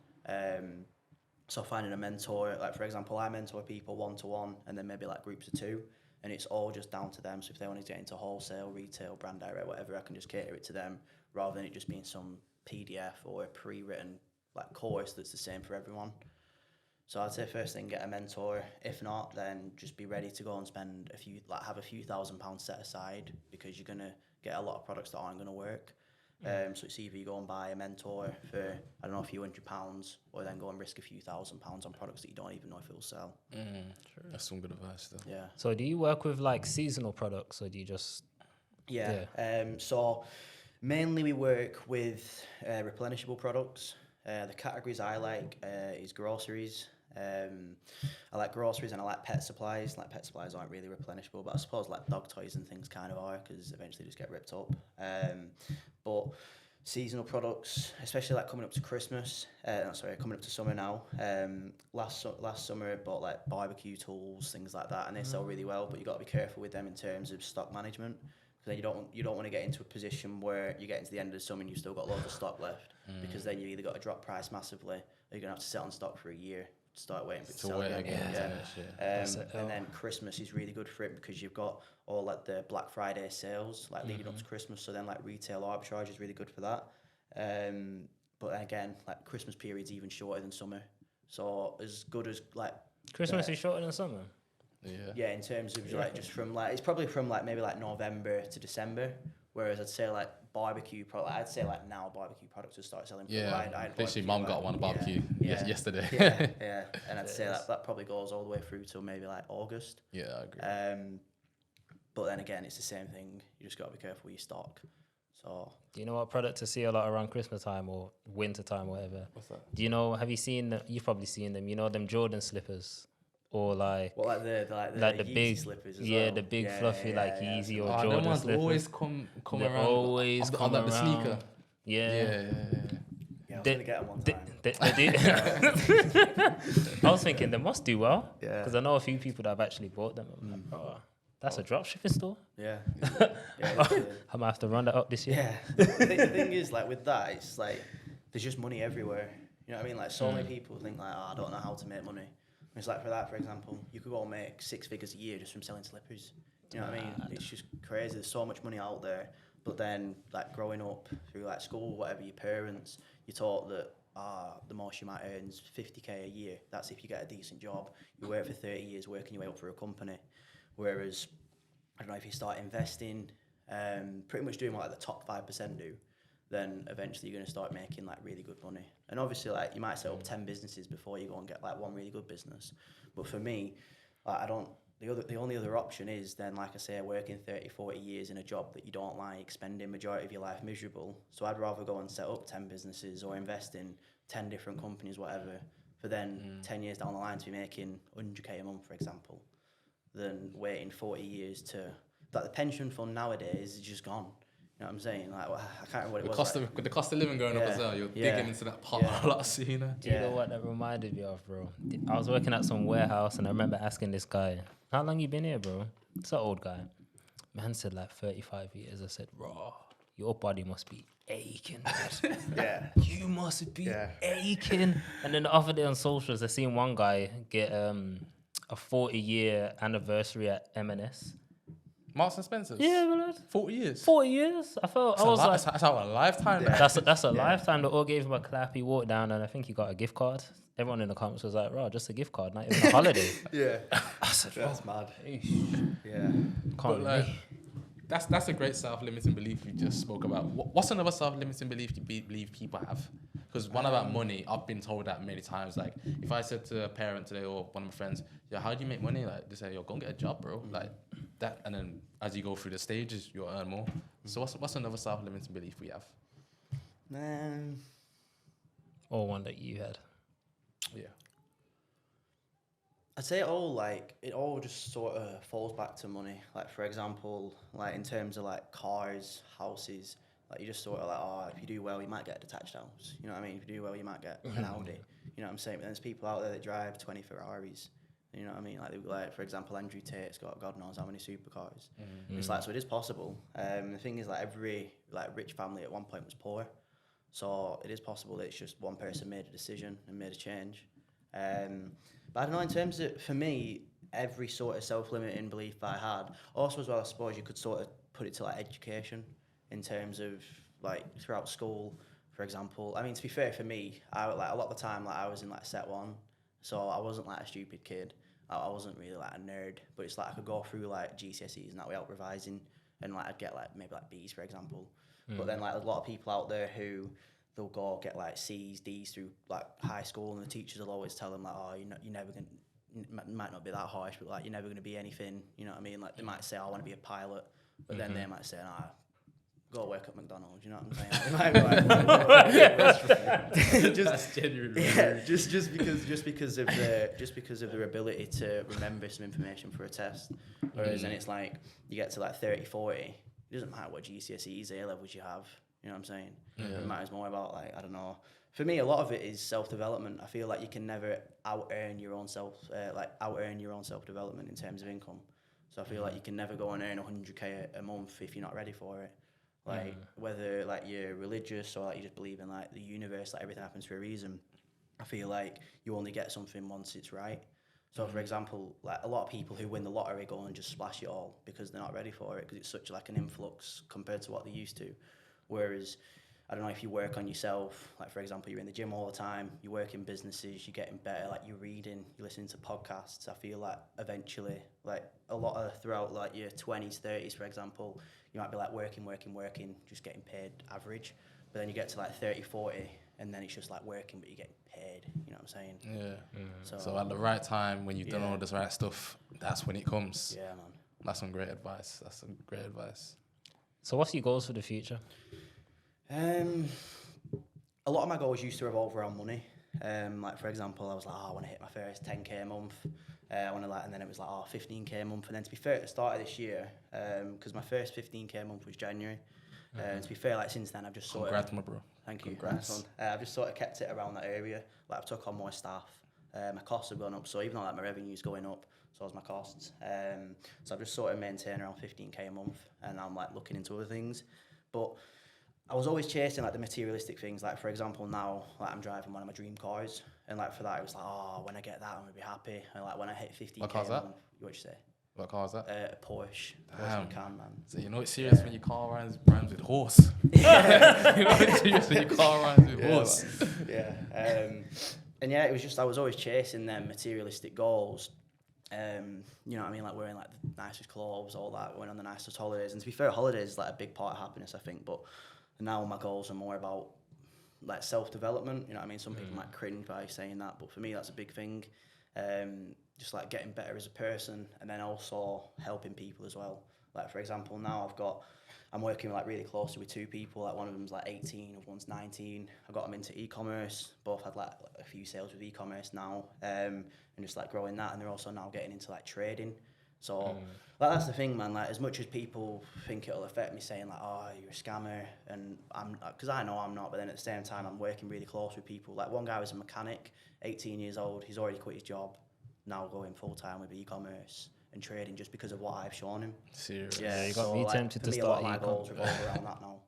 Speaker 1: So finding a mentor, like for example, I mentor people 1-to-1 and then maybe like groups of 2, and it's all just down to them. So if they want to get into wholesale, retail, brand direct, whatever, I can just cater it to them rather than it just being some PDF or a pre-written like course that's the same for everyone. So I'd say first thing, get a mentor. If not, then just be ready to go and spend have a few £1,000s set aside, because you're gonna get a lot of products that aren't gonna work. So it's either you go and buy a mentor for, I don't know, a few £100, or then go and risk a few £1,000s on products that you don't even know if it'll sell.
Speaker 3: That's some good advice, though.
Speaker 1: Yeah.
Speaker 2: So do you work with like seasonal products, or do you just?
Speaker 1: Yeah. So mainly we work with replenishable products. The categories I like is groceries. I like groceries and I like pet supplies. Like pet supplies aren't really replenishable, but I suppose like dog toys and things kind of are, because eventually they just get ripped up. But seasonal products, especially like coming up to Christmas, coming up to summer now. Last summer I bought like barbecue tools, things like that, and they sell really well. But you got to be careful with them in terms of stock management, because then you don't want to get into a position where you get into the end of the summer and you've still got loads of stock left, because then you either got to drop price massively, or you're gonna have to sit on stock for a year. Start waiting for it to sell again. And then Christmas is really good for it, because you've got all like the Black Friday sales like leading up to Christmas, so then like retail arbitrage is really good for that. But then again, like Christmas period's even shorter than summer, so as good as like
Speaker 2: Christmas is shorter than summer.
Speaker 1: Yeah, in terms of like just from like, it's probably from like maybe like November to December, whereas I'd say like barbecue product, I'd say like now barbecue products will start selling.
Speaker 3: Literally mum got one barbecue yesterday.
Speaker 1: And I'd say that probably goes all the way through till maybe like August.
Speaker 3: Yeah, I agree.
Speaker 1: But then again, it's the same thing, you just got to be careful with your stock. So
Speaker 2: do you know what product to see a lot around Christmas time or winter time or whatever?
Speaker 3: What's that?
Speaker 2: Do you know, have you seen you've probably seen them, you know, them Jordan slippers? Or like,
Speaker 1: like the
Speaker 2: Yeezy
Speaker 1: big slippers as
Speaker 2: well. The big fluffy Yeezy or Jordan
Speaker 3: them ones
Speaker 2: slippers.
Speaker 3: always come
Speaker 2: They
Speaker 3: around.
Speaker 2: always come
Speaker 3: like
Speaker 2: around.
Speaker 3: the sneaker.
Speaker 2: Yeah.
Speaker 1: I was gonna get them one time.
Speaker 2: I was thinking they must do well,
Speaker 1: Yeah.
Speaker 2: because I know a few people that have actually bought them. I'm like, oh, that's a drop shipping store.
Speaker 1: Yeah.
Speaker 2: I might have to run that up this year.
Speaker 1: Yeah. The thing is, like with that, it's like there's just money everywhere. You know what I mean? Like so many people think like, I don't know how to make money. It's like for that, for example, you could go and make 6 figures a year just from selling slippers. You know what I mean? It's just crazy. There's so much money out there. But then, like growing up through like school, whatever, your parents, you're taught that the most you might earn is 50k a year. That's if you get a decent job. You work for 30 years working your way up for a company. Whereas, I don't know, if you start investing, pretty much doing what like the top 5% do, then eventually you're going to start making like really good money. And obviously like you might set up 10 businesses before you go and get like one really good business. But for me, the only other option is then, like I say, working 30, 40 years in a job that you don't like, spending majority of your life miserable. So I'd rather go and set up 10 businesses or invest in 10 different companies, whatever, for then 10 years down the line to be making 100k a month, for example, than waiting 40 years to... That the pension fund nowadays is just gone. You know what I'm saying? Like, I can't remember what it was.
Speaker 3: With the cost of living going up as well, you're digging into that pot a lot sooner.
Speaker 2: Do you know what that reminded me of, bro? I was working at some warehouse and I remember asking this guy, how long you been here, bro? It's an old guy. Man said like 35 years. I said, raw, your body must be aching. You must be aching. And then the other day on socials, I seen one guy get a 40-year anniversary at M&S.
Speaker 3: Marks and Spencer's?
Speaker 2: Yeah, man.
Speaker 3: 40 years?
Speaker 2: 40 years? I was like...
Speaker 3: That's our lifetime.
Speaker 2: Yeah. That's a lifetime. They all gave him a clap. He walked down and I think he got a gift card. Everyone in the comments was like, "Bro, just a gift card, not even a holiday."
Speaker 1: I said, that's mad.
Speaker 2: Can't
Speaker 3: like, that's a great self-limiting belief you just spoke about. What's another self-limiting belief you believe people have? Because one about money, I've been told that many times. Like, if I said to a parent today or one of my friends, "Yo, how do you make money?" Like, they say, "Yo, go and get a job, bro." Like that, and then as you go through the stages, you'll earn more. So what's another self-limiting belief we have?
Speaker 2: Or one that you had.
Speaker 3: Yeah.
Speaker 1: I'd say it all just sort of falls back to money. Like, for example, like in terms of like cars, houses, like you just sort of like, oh, if you do well, you might get a detached house. You know what I mean? If you do well, you might get an Audi. You know what I'm saying? But there's people out there that drive 20 Ferraris. You know what I mean? Like for example, Andrew Tate's got God knows how many supercars. It's like, so it is possible. The thing is, like every like rich family at one point was poor. So it is possible that it's just one person made a decision and made a change. But I don't know, in terms of, for me, every sort of self-limiting belief I had, also as well, I suppose you could sort of put it to like education in terms of like throughout school, for example. I mean, to be fair, for me, I like a lot of the time, like I was in like set one, so I wasn't like a stupid kid. I wasn't really like a nerd, but it's like I could go through like GCSEs and that without revising. and like I'd get like maybe like B's for example. But then like a lot of people out there who they'll go get like C's, D's through like high school, and the teachers will always tell them like, oh, you're never gonna, might not be that harsh, but like you're never gonna be anything. You know what I mean? Like they might say, oh, I want to be a pilot, but then they might say, nah, go work at McDonald's. You know what I'm saying? Like,
Speaker 3: That's genuinely
Speaker 1: just because of their ability to remember some information for a test. Whereas then it's like you get to like 30, 40, it doesn't matter what GCSEs, A levels you have. You know what I'm saying? It matters more about like, I don't know. For me, a lot of it is self-development. I feel like you can never out-earn your own self-development in terms of income. So I feel like you can never go and earn 100k a month if you're not ready for it. Like whether like you're religious or like you just believe in like the universe, like everything happens for a reason. I feel like you only get something once it's right. So for example, like a lot of people who win the lottery go and just splash it all because they're not ready for it, because it's such like an influx compared to what they used to. Whereas I don't know, if you work on yourself, like for example, you're in the gym all the time, you work in businesses, you're getting better, like you're reading, you're listening to podcasts. I feel like eventually, like a lot of throughout like your 20s, 30s, for example, you might be like working, just getting paid average. But then you get to like 30, 40, and then it's just like working, but you're getting paid. You know what I'm saying?
Speaker 3: Yeah. So at the right time, when you've done all this right stuff, that's when it comes.
Speaker 1: Yeah, man.
Speaker 3: That's some great advice.
Speaker 2: So what's your goals for the future?
Speaker 1: A lot of my goals used to revolve around money. Like for example, I was like, oh, I want to hit my first 10k a month. I want to like, and then it was like, oh, 15k a month. And then to be fair, at the start of this year, because my first 15k a month was January. To be fair, like since then, I've just sort
Speaker 3: Congrats, my bro.
Speaker 1: Thank you.
Speaker 3: Congrats.
Speaker 1: I've just sort of kept it around that area. Like I've took on more staff. My costs have gone up, so even though like my revenue's going up, so has my costs. So I've just sort of maintained around 15k a month, and I'm like looking into other things. But I was always chasing like the materialistic things. Like for example, now like I'm driving one of my dream cars, and like for that it was like, oh, when I get that, I'm gonna be happy. And like when I hit 15k,
Speaker 3: what car's that?
Speaker 1: What you say?
Speaker 3: What car is that?
Speaker 1: A Porsche.
Speaker 3: Damn.
Speaker 1: Porsche Macan, man.
Speaker 3: So you know it's serious when your car rhymes with horse. You know it's serious when your car rhymes with horse.
Speaker 1: Yeah. And yeah, it was just I was always chasing them materialistic goals. You know what I mean? Like wearing like the nicest clothes, all that, going on the nicest holidays. And to be fair, holidays is like a big part of happiness, I think. But now my goals are more about like self-development. You know what I mean? Some people might cringe by saying that, but for me, that's a big thing. Just like getting better as a person, and then also helping people as well. Like for example, now I'm working like really closely with two people. Like one of them's like 18, one's 19. I got them into e-commerce. Both had like a few sales with e-commerce now, and just like growing that. And they're also now getting into like trading. So like that's the thing, man. Like as much as people think it'll affect me, saying like, "Oh, you're a scammer," and because I know I'm not. But then at the same time, I'm working really close with people. Like one guy was a mechanic, 18 years old. He's already quit his job, now going full time with e-commerce and trading just because of what I've shown him.
Speaker 3: Serious.
Speaker 2: Yeah, you got me tempted to
Speaker 1: for me,
Speaker 2: start
Speaker 1: a lot of my
Speaker 2: e-com.
Speaker 1: goals revolve around that now.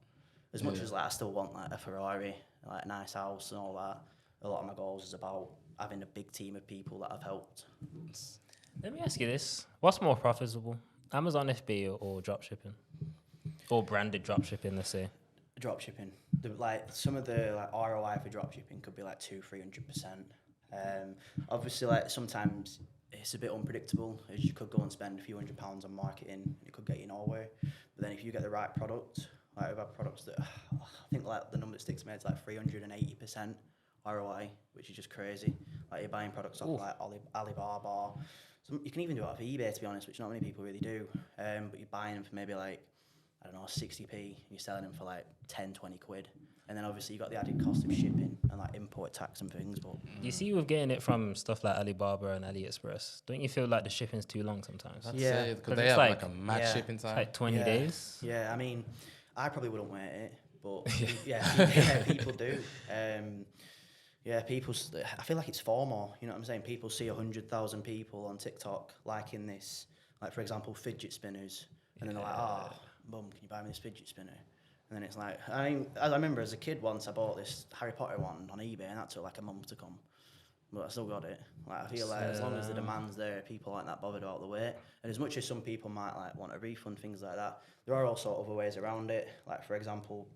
Speaker 1: As much as like I still want like a Ferrari, like a nice house and all that, a lot of my goals is about having a big team of people that I've helped.
Speaker 2: Let me ask you this: what's more profitable, Amazon FBA or dropshipping, or branded dropshipping? Let's say.
Speaker 1: Dropshipping, like some of the like ROI for dropshipping could be like 200-300%. Obviously, like sometimes it's a bit unpredictable, as you could go and spend a few £100 on marketing, and it could get you nowhere. But then if you get the right product, like we've had products that I think like the number that sticks to me is like 380% ROI, which is just crazy. Like you're buying products off like Alibaba. You can even do it off eBay, to be honest, which not many people really do. But you're buying them for maybe like, I don't know, 60p, and you're selling them for like 10-20 quid. And then obviously you got the added cost of shipping and like import tax and things. But
Speaker 2: You see, with getting it from stuff like Alibaba and AliExpress, don't you feel like the shipping's too long sometimes?
Speaker 1: Yeah,
Speaker 3: because they have like a mad shipping time.
Speaker 2: Like 20 days.
Speaker 1: Yeah, I mean, I probably wouldn't wear it, but yeah, people do. I feel like it's FOMO, you know what I'm saying? People see 100,000 people on TikTok liking this, like for example, fidget spinners, and then they're like, oh, Mum, can you buy me this fidget spinner? And then it's like, I mean, I remember as a kid once I bought this Harry Potter one on eBay, and that took like a month to come. But I still got it. Like I feel like as long as the demand's there, people aren't that bothered about the weight. And as much as some people might like want a refund, things like that, there are also other ways around it. Like for example,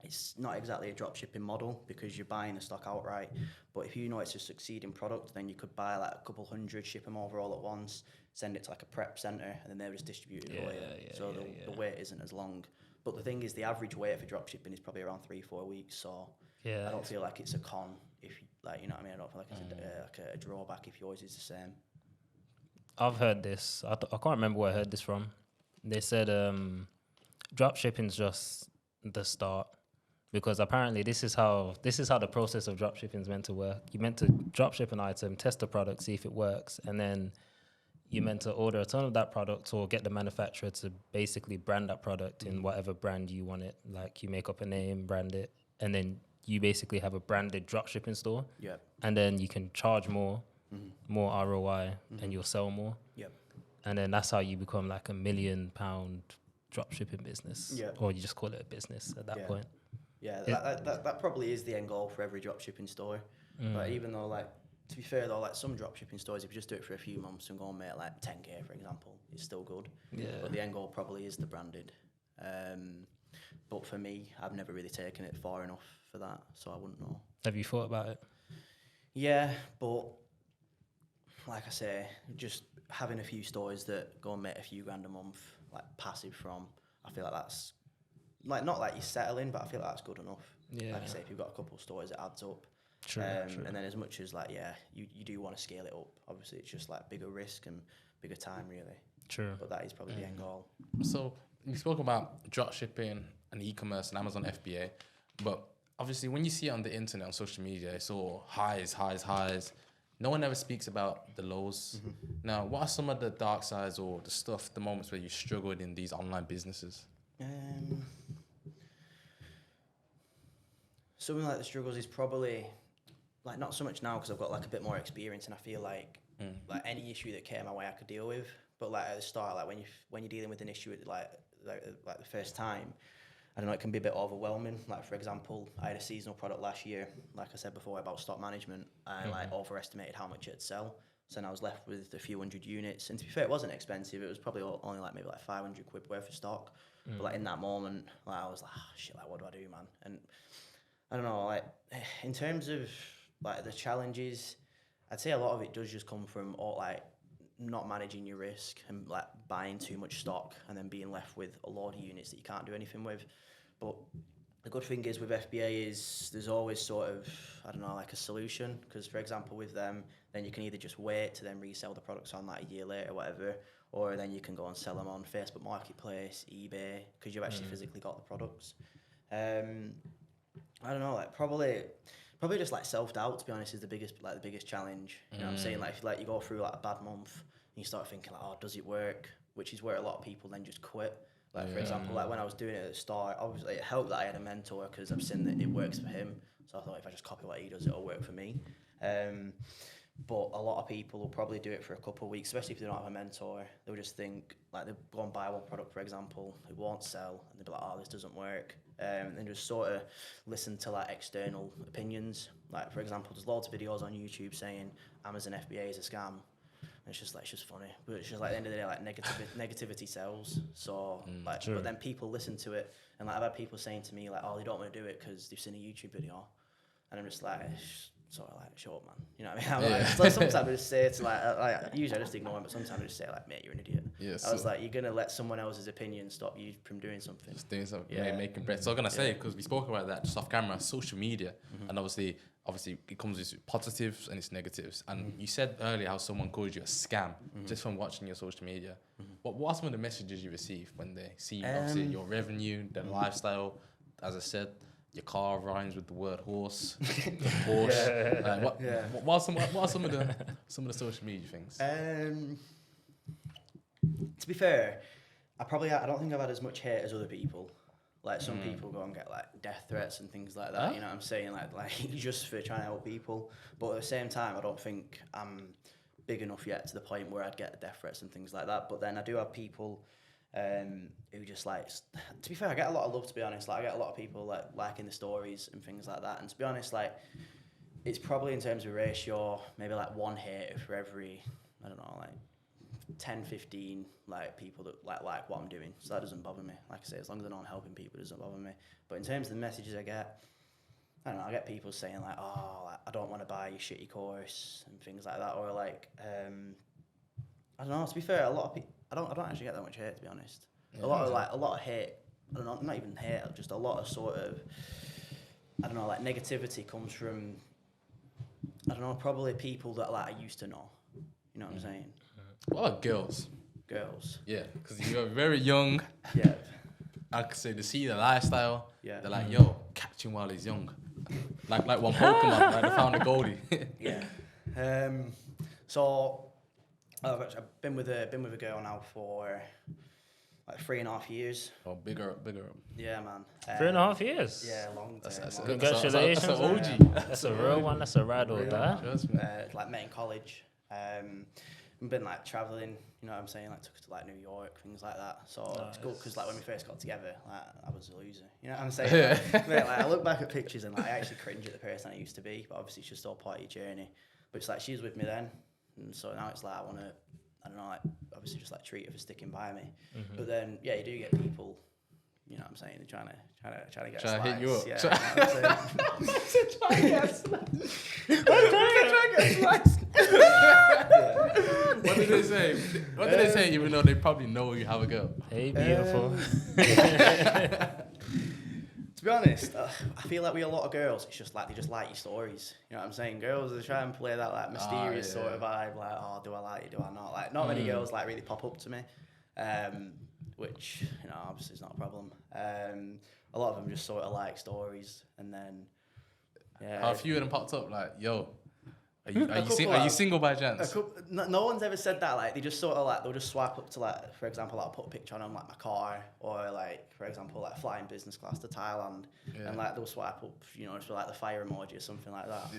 Speaker 1: it's not exactly a drop shipping model because you're buying the stock outright. But if you know it's a succeeding product, then you could buy like a couple hundred, ship them over all at once, send it to like a prep center, and then they'll just distribute it away. So the wait isn't as long. But the thing is, the average wait for drop shipping is probably around 3-4 weeks. So I don't feel like it's a con if like, you know what I mean. I don't feel like it's a drawback if yours is the same.
Speaker 2: I've heard this. I can't remember where I heard this from. They said drop shipping's just the start, because apparently this is how the process of drop shipping is meant to work. You're meant to drop ship an item, test the product, see if it works, and then you're meant to order a ton of that product or get the manufacturer to basically brand that product in whatever brand you want it. Like you make up a name, brand it, and then you basically have a branded drop shipping store.
Speaker 1: Yeah.
Speaker 2: And then you can charge more ROI, and you'll sell more.
Speaker 1: Yep.
Speaker 2: And then that's how you become like £1 million drop shipping business.
Speaker 1: Yeah.
Speaker 2: Or you just call it a business at that point.
Speaker 1: Yeah, that probably is the end goal for every drop shipping store. But even though, like, to be fair though, like some drop shipping stores, if you just do it for a few months and go and make like 10k, for example, it's still good.
Speaker 2: Yeah.
Speaker 1: But the end goal probably is the branded. But for me, I've never really taken it far enough for that, so I wouldn't know.
Speaker 2: Have you thought about it?
Speaker 1: Yeah, but like I say, just having a few stores that go and make a few grand a month, like passive from, I feel like that's like not like you're settling, but I feel like that's good enough.
Speaker 2: Yeah.
Speaker 1: Like I say, if you've got a couple of stores, it adds up.
Speaker 2: True.
Speaker 1: And then as much as like, you do want to scale it up. Obviously, it's just like bigger risk and bigger time, really.
Speaker 2: True.
Speaker 1: But that is probably the end goal.
Speaker 3: So you spoke about drop shipping and e-commerce and Amazon FBA, but obviously when you see it on the internet, on social media, it's all highs. No one ever speaks about the lows. Now, what are some of the dark sides or the moments where you struggled in these online businesses?
Speaker 1: Something like the struggles is probably like not so much now because I've got like a bit more experience, and I feel like any issue that came my way I could deal with. But like at the start, like when you're dealing with an issue like the first time, I don't know, it can be a bit overwhelming. Like for example, I had a seasonal product last year, like I said before about stock management. I like overestimated how much it'd sell, so then I was left with a few hundred units. And to be fair, it wasn't expensive. It was probably only like maybe like 500 quid worth of stock. But like in that moment, like I was like, oh, shit, like what do I do, man? And I don't know, like in terms of like the challenges, I'd say a lot of it does just come from like not managing your risk and like buying too much stock and then being left with a load of units that you can't do anything with. But the good thing is with FBA is there's always sort of, I don't know, like a solution. Because for example with them, then you can either just wait to then resell the products on like a year later or whatever, or then you can go and sell them on Facebook Marketplace, eBay, because you've actually physically got the products. I don't know, like probably just like self-doubt, to be honest, is the biggest challenge. You know what I'm saying? Like if you go through like a bad month and you start thinking like, oh, does it work? Which is where a lot of people then just quit. Like for example, like when I was doing it at the start, obviously it helped that I had a mentor because I've seen that it works for him. So I thought if I just copy what he does, it'll work for me. But a lot of people will probably do it for a couple of weeks, especially if they don't have a mentor. They'll just think, like they'll go and buy one product, for example, it won't sell, and they'll be like, oh, this doesn't work. And just sort of listen to like external opinions. Like for example, there's loads of videos on YouTube saying Amazon FBA is a scam. And it's just funny, but it's just like at the end of the day, like negativity sells. So like, but then people listen to it, and like I've had people saying to me like, oh, they don't want to do it because they've seen a YouTube video, and I'm just like, sort of like, shut up, man. You know what I mean? Like, sometimes I just say to like usually I just ignore them, but sometimes I just say like, mate, you're an idiot. Yeah, I was like, you're gonna let someone else's opinion stop you from doing something.
Speaker 3: Just doing something, making bread. So I'm gonna say, because we spoke about that just off camera, social media, and obviously it comes with positives and its negatives. And you said earlier how someone called you a scam just from watching your social media. What are some of the messages you receive when they see obviously your revenue, the lifestyle? As I said, your car rhymes with the word horse, the Porsche. What are some of the social media things?
Speaker 1: To be fair, I don't think I've had as much hate as other people. Like some people go and get like death threats and things like that. You know what I'm saying? Like just for trying to help people. But at the same time, I don't think I'm big enough yet to the point where I'd get death threats and things like that. But then I do have people who just like, to be fair, I get a lot of love, to be honest. Like I get a lot of people like liking the stories and things like that. And to be honest, like it's probably in terms of ratio, maybe like one hater for every, I don't know, like 10, 15 like people that like what I'm doing. So that doesn't bother me. Like I say, as long as I know I'm helping people, it doesn't bother me. But in terms of the messages I get, I don't know, I get people saying like, oh, like, I don't want to buy your shitty course and things like that. Or like, I don't know. To be fair, a lot of people. I don't actually get that much hate, to be honest. A lot of hate. I don't know. Not even hate. Just a lot of sort of. I don't know. Like negativity comes from. I don't know. Probably people that like I used to know. You know what I'm saying?
Speaker 3: What about girls?
Speaker 1: Girls.
Speaker 3: Yeah, because you're very young.
Speaker 1: Yeah.
Speaker 3: I could say to see the lifestyle.
Speaker 1: Yeah.
Speaker 3: They're like, yo, catch him while he's young. Like one Pokemon, like they found a goldie.
Speaker 1: Yeah. So I've been with a girl now for like 3.5 years.
Speaker 3: Oh, bigger up.
Speaker 1: Yeah, man.
Speaker 2: 3.5 years.
Speaker 1: Yeah, long time.
Speaker 2: Congratulations.
Speaker 3: That's an OG.
Speaker 2: That's a real one. That's a ride or die.
Speaker 1: Like met in college. I've been like traveling. You know what I'm saying? Like took her to like New York, things like that. So it's good because like when we first got together, like I was a loser. You know what I'm saying? Like, mate, like I look back at pictures and like I actually cringe at the person I used to be. But obviously it's just all part of your journey. But it's like she was with me then, and so now it's like I want to. I don't know, like obviously just like treat her for sticking by me. But then yeah, you do get people, you know what I'm saying, they're trying to get
Speaker 3: Trying to hit you up.
Speaker 1: Yeah, you know what I'm saying?
Speaker 3: Trying to get sliced. What did they say? What did they say? Even though they probably know you have a girl.
Speaker 2: Hey, beautiful.
Speaker 1: To be honest, I feel like with a lot of girls, it's just like they just like your stories. You know what I'm saying? Girls, they try and play that like mysterious sort of vibe, like, oh, do I like you, do I not? Like, not many girls like really pop up to me, which, you know, obviously is not a problem. A lot of them just sort of like stories, and then, yeah.
Speaker 3: A few of them popped up like, yo, are you single by chance?
Speaker 1: No one's ever said that. Like they just sort of like they'll just swipe up to like, for example, I'll put a picture on like my car, or like for example like flying business class to Thailand, and like they'll swipe up, you know, just for like the fire emoji or something like that.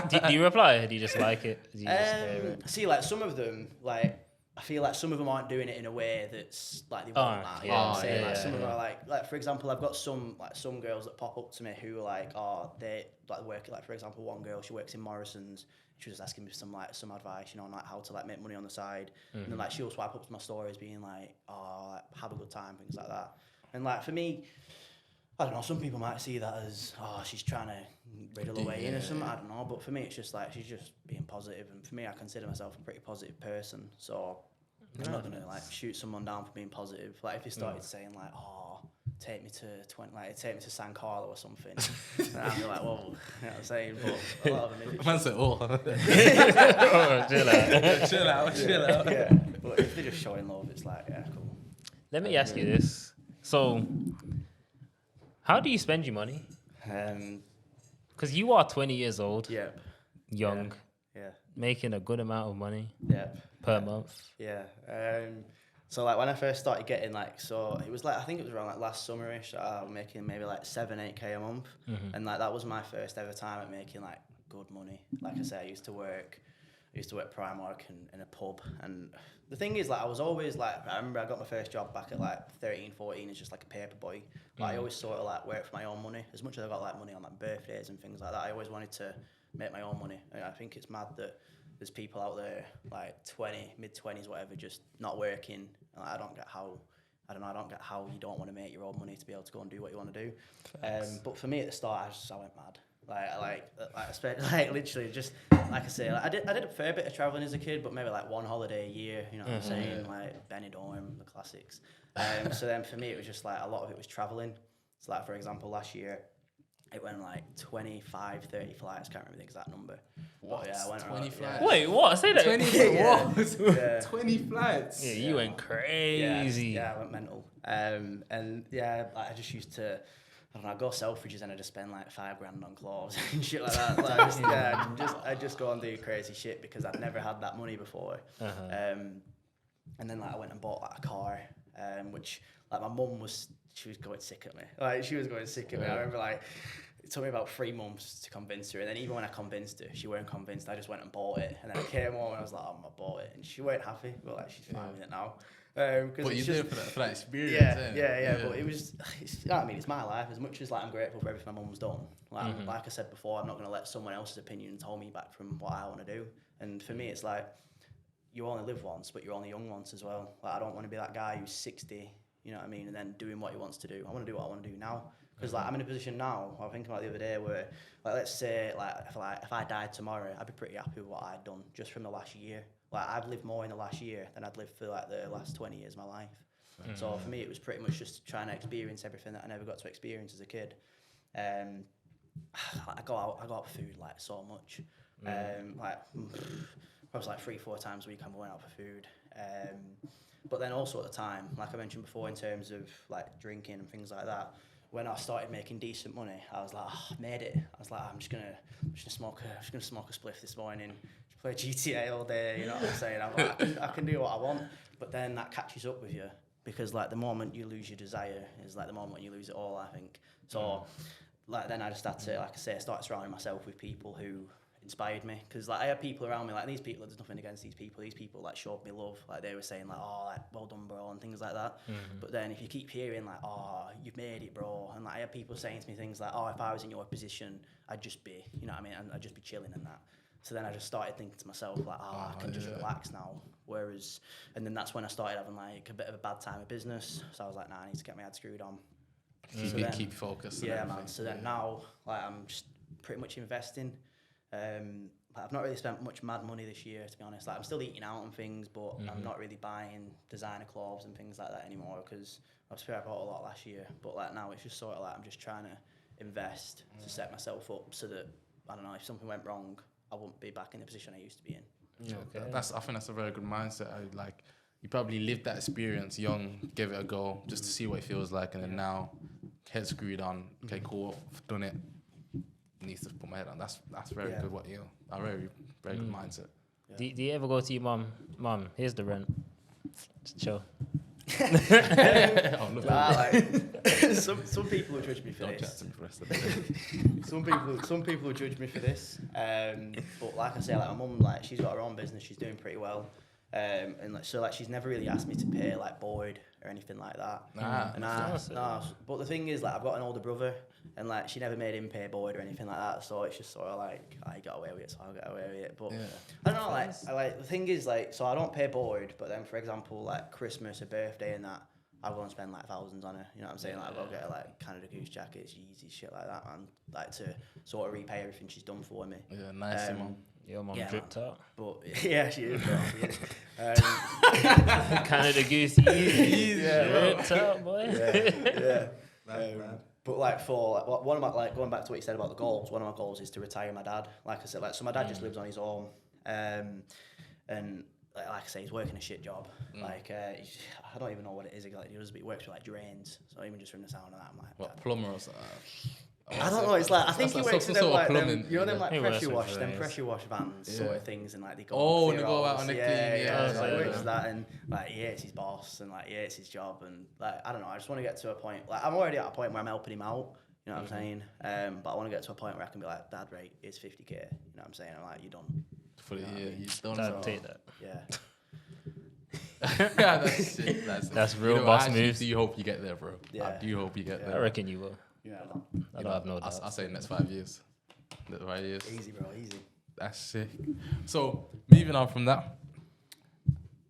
Speaker 2: Do you reply? Or do you just like it? Do you just
Speaker 1: see, like some of them, like I feel like some of them aren't doing it in a way that's like they want that. You know what I'm saying? Like some of them are like for example, I've got some girls that pop up to me who are like, oh, they like work, like for example, one girl, she works in Morrison's. She was just asking me some advice, you know, on like how to like make money on the side. And then like she'll swipe up to my stories being like, oh, like, have a good time, things like that. And like for me, I don't know, some people might see that as, oh, she's trying to riddle away in or something, I don't know. But for me, it's just like, she's just being positive. And for me, I consider myself a pretty positive person. So I'm not going to like shoot someone down for being positive. Like if you started saying like, oh, take me to San Carlo or something, then I'd be like, well, you know what I'm saying? But a lot of them, if it's
Speaker 3: Man said, oh. Chill out.
Speaker 1: yeah. But if they're just showing love, it's like, yeah, cool.
Speaker 2: Let me ask you this. So, how do you spend your money? Because you are 20 years old, young, making a good amount of money per month.
Speaker 1: Yeah. So like when I first started getting like, so it was like, I think it was around like last summerish, I was making maybe like 7-8K a month. And like that was my first ever time at making like good money. Like I said, I used to work Primark in a pub. And the thing is like, I was always like, I remember I got my first job back at like 13, 14 as just like a paper boy. But I always sort of like worked for my own money. As much as I got like money on like birthdays and things like that, I always wanted to make my own money. And I think it's mad that there's people out there like mid-20s, whatever, just not working. And like, I don't get how you don't want to make your own money to be able to go and do what you want to do. But for me at the start, I went mad. I spent like literally just like I say, like I did a fair bit of traveling as a kid, but maybe like one holiday a year. You know what I'm saying? Like Benidorm, the classics. So then for me, it was just like a lot of it was traveling. So like for example, last year. It went like 25, 30 flights. Can't remember the exact number.
Speaker 3: What?
Speaker 1: But yeah, I went
Speaker 3: 20 flights?
Speaker 2: Wait, what? Say that.
Speaker 3: 20 20 flights?
Speaker 2: Yeah, you went crazy.
Speaker 1: Yeah, I went mental. And yeah, like I just used to, I don't know, go Selfridges and I just spend like $5,000 on clothes and shit like that. Like, I just go and do crazy shit because I'd never had that money before. And then like I went and bought like a car, which like my mum she was going sick at me. Like she was going sick at me. I remember like it took me about 3 months to convince her, and then even when I convinced her, she weren't convinced. I just went and bought it, and then I came home and I was like, I bought it, and she weren't happy. But like she's fine with it now.
Speaker 3: But you did it for that experience.
Speaker 1: Yeah. But it's, you know what I mean, it's my life. As much as like I'm grateful for everything my mum's done. Like I said before, I'm not going to let someone else's opinions hold me back from what I want to do. And for me, it's like you only live once, but you're only young once as well. Like I don't want to be that guy who's 60. You know what I mean? And then doing what he wants to do. I want to do what I want to do now. Because like I'm in a position now, I was thinking about the other day where, like let's say if I died tomorrow, I'd be pretty happy with what I'd done just from the last year. like I've lived more in the last year than I'd lived for like the last 20 years of my life. So for me, it was pretty much just trying to experience everything that I never got to experience as a kid. I go out for food like so much. Like probably like 3-4 times a week I'm going out for food. But then also at the time, like I mentioned before, in terms of like drinking and things like that, when I started making decent money, I was like, I made it. I was like, I'm just gonna smoke a spliff this morning, just play GTA all day. You know what I'm saying? I'm like, I can do what I want. But then that catches up with you, because like the moment you lose your desire is like the moment you lose it all, I think. So like then I just had to, like I say, I started surrounding myself with people who inspired me, because like I had people around me, like these people, there's nothing against these people like showed me love, like they were saying like, oh, like well done bro, and things like that. But then if you keep hearing like, oh, you've made it bro, and like I had people saying to me things like, oh, if I was in your position I'd just be, you know what I mean, I'd just be chilling and that. So then I just started thinking to myself like, I can just relax now. Whereas, and then that's when I started having like a bit of a bad time of business, so I was like, nah, I need to get my head screwed on.
Speaker 3: Keep focused.
Speaker 1: Yeah, man. So then now, like, I'm just pretty much investing. Like, I've not really spent much mad money this year, to be honest. Like, I'm still eating out and things, but I'm not really buying designer clothes and things like that anymore, because I bought a lot last year. But like now, it's just sort of like I'm just trying to invest to set myself up so that, I don't know, if something went wrong, I wouldn't be back in the position I used to be in.
Speaker 3: Yeah, I think that's a very good mindset. Like, you probably lived that experience young, give it a go just to see what it feels like, and then now, head screwed on. Okay, cool, I've done it. Needs to put my head on. That's very good. What you, a very good mindset.
Speaker 2: Yeah. Do you ever go to your mum? Here's the rent. Just chill.
Speaker 3: Oh, look.
Speaker 1: Like, some people will judge me for
Speaker 3: Don't
Speaker 1: this.
Speaker 3: chat to me for the rest of the day.
Speaker 1: Some people will judge me for this. But like I say, like my mum, like she's got her own business. She's doing pretty well. And like, so like she's never really asked me to pay like board or anything like that. Nah. But the thing is, like I've got an older brother, and like she never made him pay board or anything like that. So it's just sort of like I got away with it, so I'll get away with it. But I don't know, like the thing is, like, so I don't pay board, but then for example, like Christmas or birthday and that, I go and spend like thousands on her. You know what I'm saying? Like I'll get her like Canada Goose jackets, Yeezys, shit like that, man. Like to sort of repay everything she's done for me.
Speaker 3: Yeah, nice, mum.
Speaker 2: Your mum dripped out.
Speaker 1: But yeah, she is. Bro, she is.
Speaker 2: Canada Goose, dripped out, boy.
Speaker 1: Yeah. But like for like, one of my, like going back to what you said about the goals, one of my goals is to retire my dad. Like I said, like so my dad just lives on his own, and like I say, he's working a shit job. Like I don't even know what it is exactly. He works with like drains, so even just from the sound of that, I'm like,
Speaker 3: What, plumber or something?
Speaker 1: I don't know. It's like I think he works in them like them, you know, them like
Speaker 2: He
Speaker 1: pressure
Speaker 2: works with
Speaker 1: pressure wash vans sort of things, and like they go.
Speaker 3: Oh,
Speaker 1: clear
Speaker 3: they go out
Speaker 1: holes.
Speaker 3: on the clean.
Speaker 1: Yeah. So he
Speaker 3: yeah.
Speaker 1: works with that, and like he hates his boss, and like he hates his job, and like I don't know. I just want to get to a point. Like I'm already at a point where I'm helping him out. You know what I'm saying? But I want to get to a point where I can be like, Dad, rate is 50k. You know what I'm saying? I'm like, you done.
Speaker 3: For the year, you done.
Speaker 2: Dad, take that.
Speaker 1: Yeah.
Speaker 3: Yeah, that's sick.
Speaker 2: That's real boss moves.
Speaker 3: Do you hope you get there, bro?
Speaker 1: Yeah.
Speaker 3: I do hope you get
Speaker 2: I
Speaker 3: there.
Speaker 2: reckon you will.
Speaker 1: Yeah.
Speaker 2: I don't have no doubt.
Speaker 3: I'll say next 5 years. Next 5 years.
Speaker 1: Easy, bro. Easy.
Speaker 3: That's sick. So, moving on from that,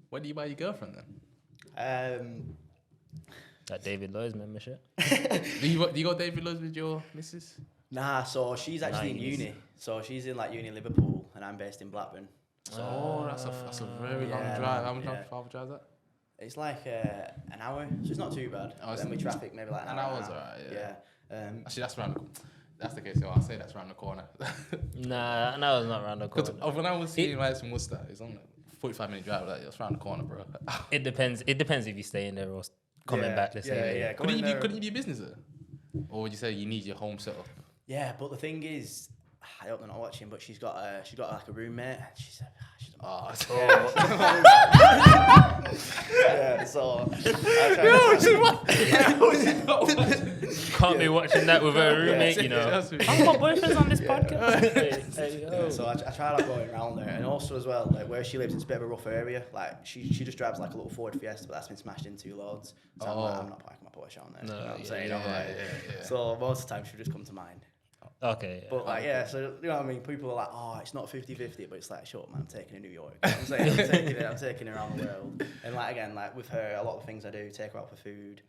Speaker 3: where do you buy your girlfriend then?
Speaker 2: That David Lloyd's membership.
Speaker 3: Do you go David Lloyd's with your missus?
Speaker 1: Nah, so she's actually in
Speaker 2: 90s.
Speaker 1: uni. So she's in like uni in Liverpool, and I'm based in Blackburn.
Speaker 3: So that's a very long
Speaker 1: Yeah,
Speaker 3: drive. How much
Speaker 1: yeah.
Speaker 3: far of a drive is that?
Speaker 1: It's like an hour, so it's not too bad.
Speaker 3: Oh, it's
Speaker 1: then with traffic, maybe like
Speaker 3: an
Speaker 1: hour.
Speaker 3: hour's alright, yeah. Actually, that's the case. So I'll say that's around the corner.
Speaker 2: Nah, no, it's not around the corner.
Speaker 3: Because when I was seeing like in Worcester, it's on a 45-minute drive. Like, it's around the corner, bro.
Speaker 2: It depends. It depends if you stay in there or coming back the same day.
Speaker 1: Yeah.
Speaker 3: Couldn't you do business there? Or would you say you need your home set up?
Speaker 1: Yeah, but the thing is, I hope they're not watching, but she's got like a roommate. She's yeah, so
Speaker 2: Can't be watching that with her roommate, you know. I've got boyfriends on this podcast.
Speaker 1: Yeah, so I try like going around there, and also as well, like where she lives, it's a bit of a rough area. Like she just drives like a little Ford Fiesta, but that's been smashed into loads. So I'm not parking my Porsche on there.
Speaker 2: No,
Speaker 1: you know what I'm
Speaker 2: yeah,
Speaker 1: saying?
Speaker 3: yeah.
Speaker 1: So most of the time she'll just come to mine.
Speaker 2: Okay.
Speaker 1: But like, yeah, so you know what I mean? People are like, oh, it's not 50-50, but it's like, shut up, man, I'm taking her to New York. You know what I'm saying? I'm taking her around the world. And like, again, like with her, a lot of things I do, take her out for food.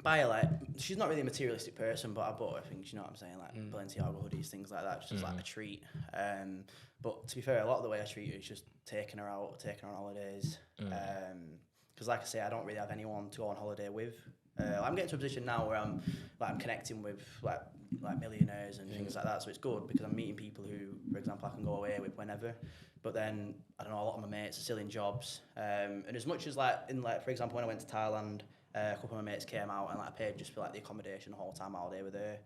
Speaker 1: buy her, like, she's not really a materialistic person, but I bought her things, you know what I'm saying, like Balenciaga hoodies, things like that, just as like a treat. But to be fair, a lot of the way I treat her is just taking her out, taking her on holidays. Because like I say, I don't really have anyone to go on holiday with. I'm getting to a position now where I'm connecting with like millionaires and things like that, so it's good because I'm meeting people who, for example, I can go away with whenever. But then I don't know, a lot of my mates are still in jobs, and as much as like for example, when I went to Thailand, a couple of my mates came out and like I paid just for like the accommodation the whole time all day with her.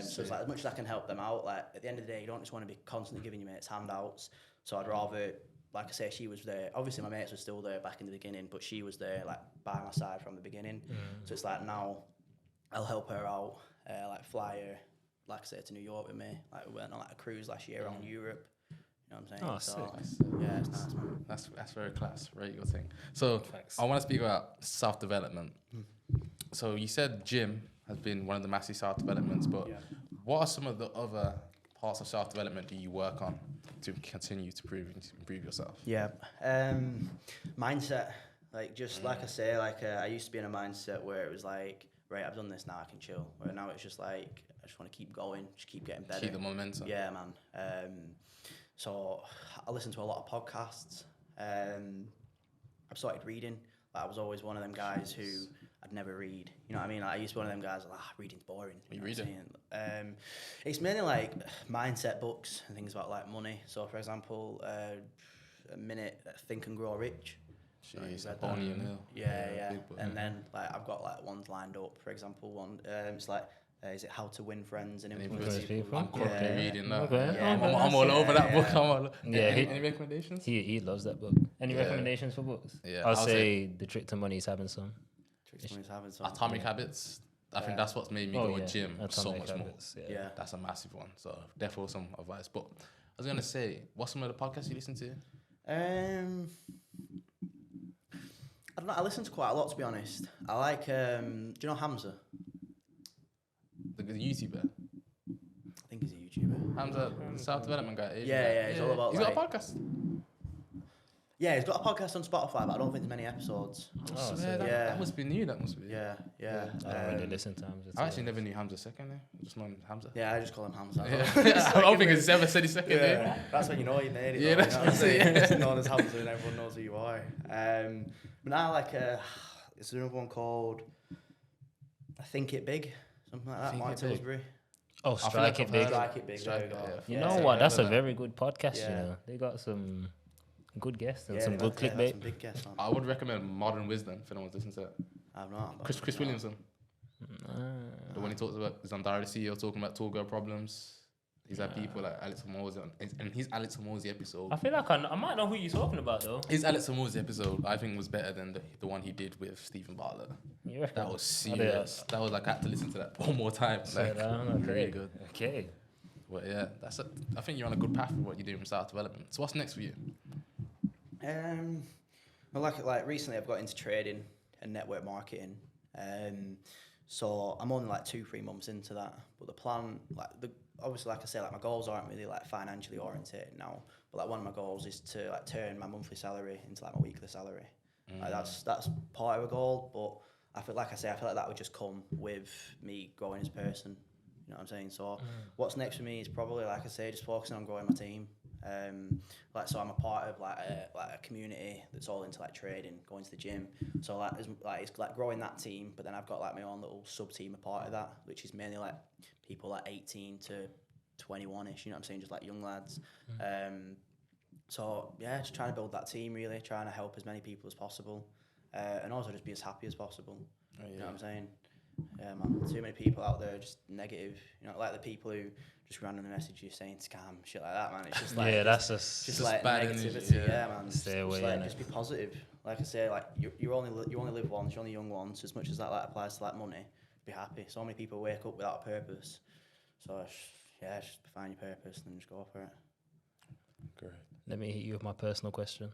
Speaker 1: So it's like as much as I can help them out, like at the end of the day, you don't just want to be constantly giving your mates handouts. So I'd rather, like I say, she was there. Obviously, my mates were still there back in the beginning, but she was there like by my side from the beginning. So it's like now I'll help her out, like fly her, like I say, to New York with me. Like we went on like a cruise last year around Europe. You know what I'm saying?
Speaker 2: Oh,
Speaker 1: so yeah, it's nice, man.
Speaker 3: That's very class, very good thing. So
Speaker 2: Thanks.
Speaker 3: I want to speak about self-development. So you said gym has been one of the massive self-developments, but what are some of the other parts of self-development do you work on to continue to improve yourself?
Speaker 1: Yeah, mindset. Like just like I say, like I used to be in a mindset where it was like, right, I've done this, now I can chill. Where now it's just like I just want to keep going, just keep getting better.
Speaker 3: Keep the momentum.
Speaker 1: Yeah, man. So I listen to a lot of podcasts. I've started reading. Like, I was always one of them guys who I'd never read. You know what I mean? Like, I used to be one of them guys like, reading's boring.
Speaker 3: What you reading?
Speaker 1: It's mainly like mindset books and things about like money. So for example, a minute Think and Grow Rich.
Speaker 3: Jeez, Bonnie and Hill.
Speaker 1: Yeah. And then like I've got like ones lined up. For example, one it's like is it How to Win Friends and Influence People?
Speaker 3: I'm currently reading that.
Speaker 2: Okay.
Speaker 3: Yeah, I'm all over that book.
Speaker 2: Any
Speaker 3: recommendations?
Speaker 2: He loves that book. Any recommendations for books?
Speaker 3: Yeah,
Speaker 2: I'll say The Trick to Money is having some.
Speaker 3: Atomic Habits. I think that's what's made me go to gym so much
Speaker 2: Habits,
Speaker 3: more.
Speaker 1: Yeah,
Speaker 3: That's a massive one. So definitely some advice. But I was gonna say, what's some of the podcasts you listen to?
Speaker 1: I don't know. I listen to quite a lot, to be honest. I like. Do you know Hamza?
Speaker 3: The YouTuber.
Speaker 1: I think he's a YouTuber.
Speaker 3: Hamza, the self-development guy.
Speaker 1: Yeah. He's all about.
Speaker 3: He's
Speaker 1: like,
Speaker 3: got a podcast.
Speaker 1: Yeah, he's got a podcast on Spotify, but I don't think there's many episodes.
Speaker 3: Oh, that must be new. That must be.
Speaker 1: Yeah.
Speaker 2: I don't really listen to Hamza.
Speaker 3: I actually never knew Hamza's second name. I just know Hamza.
Speaker 1: Yeah, I just call him Hamza.
Speaker 3: I don't think he's ever said his second name.
Speaker 1: That's when you know you made it.
Speaker 3: Yeah,
Speaker 1: though,
Speaker 3: that's
Speaker 1: you know
Speaker 3: what I'm saying.
Speaker 1: It's known as Hamza and everyone knows who you are. But now, like, it's another one called I Think It Big, something like that.
Speaker 3: Think
Speaker 1: Mike
Speaker 3: It Big.
Speaker 1: Tillsbury.
Speaker 2: Oh, Strike It Big.
Speaker 1: Strike It Big.
Speaker 3: Strike
Speaker 1: there we
Speaker 3: It,
Speaker 1: go.
Speaker 3: yeah.
Speaker 2: You know what? That's a very good podcast. You know, they got some good guests and some good clickbait.
Speaker 1: Some big guests on.
Speaker 3: I would recommend Modern Wisdom if anyone's listening to it.
Speaker 1: I've not.
Speaker 3: Chris Williamson. The one he talks about is on Diary CEO talking about tall girl problems. He's had people like Alex Hormozy and his Alex Hormozy episode.
Speaker 2: I feel like I might know who you're talking about though.
Speaker 3: His Alex Hormozy episode I think was better than the one he did with Stephen Bartlett.
Speaker 2: You reckon?
Speaker 3: That was serious. That was like I had to listen to that one more time. Like, really good.
Speaker 2: Okay.
Speaker 3: But yeah, I think you're on a good path with what you're doing with self-development. So what's next for you?
Speaker 1: Well, like recently I've got into trading and network marketing. So I'm only like 2-3 months into that. But the plan, obviously, like I say, like my goals aren't really like financially orientated now. But like one of my goals is to like turn my monthly salary into like my weekly salary. Like that's part of a goal. But I feel like that would just come with me growing as a person. You know what I'm saying? So what's next for me is probably, like I say, just focusing on growing my team. So I'm a part of like a community that's all into like trading, going to the gym. So it's like growing that team, but then I've got like my own little sub team a part of that, which is mainly like people like 18 to 21ish. You know what I'm saying? Just like young lads. So yeah, just trying to build that team really, trying to help as many people as possible, and also just be as happy as possible. You know what I'm saying? Yeah, man. Too many people out there just negative. You know, like the people who just randomly message you saying scam, shit like that, man. It's just like just like
Speaker 3: bad
Speaker 1: negativity.
Speaker 3: energy,
Speaker 1: yeah, man.
Speaker 2: Stay away.
Speaker 1: Just be positive. Like I say, like you only live once. You're only young once. As much as that like applies to like money, be happy. So many people wake up without a purpose. So just find your purpose and then just go for it.
Speaker 3: Great.
Speaker 2: Let me hit you with my personal question.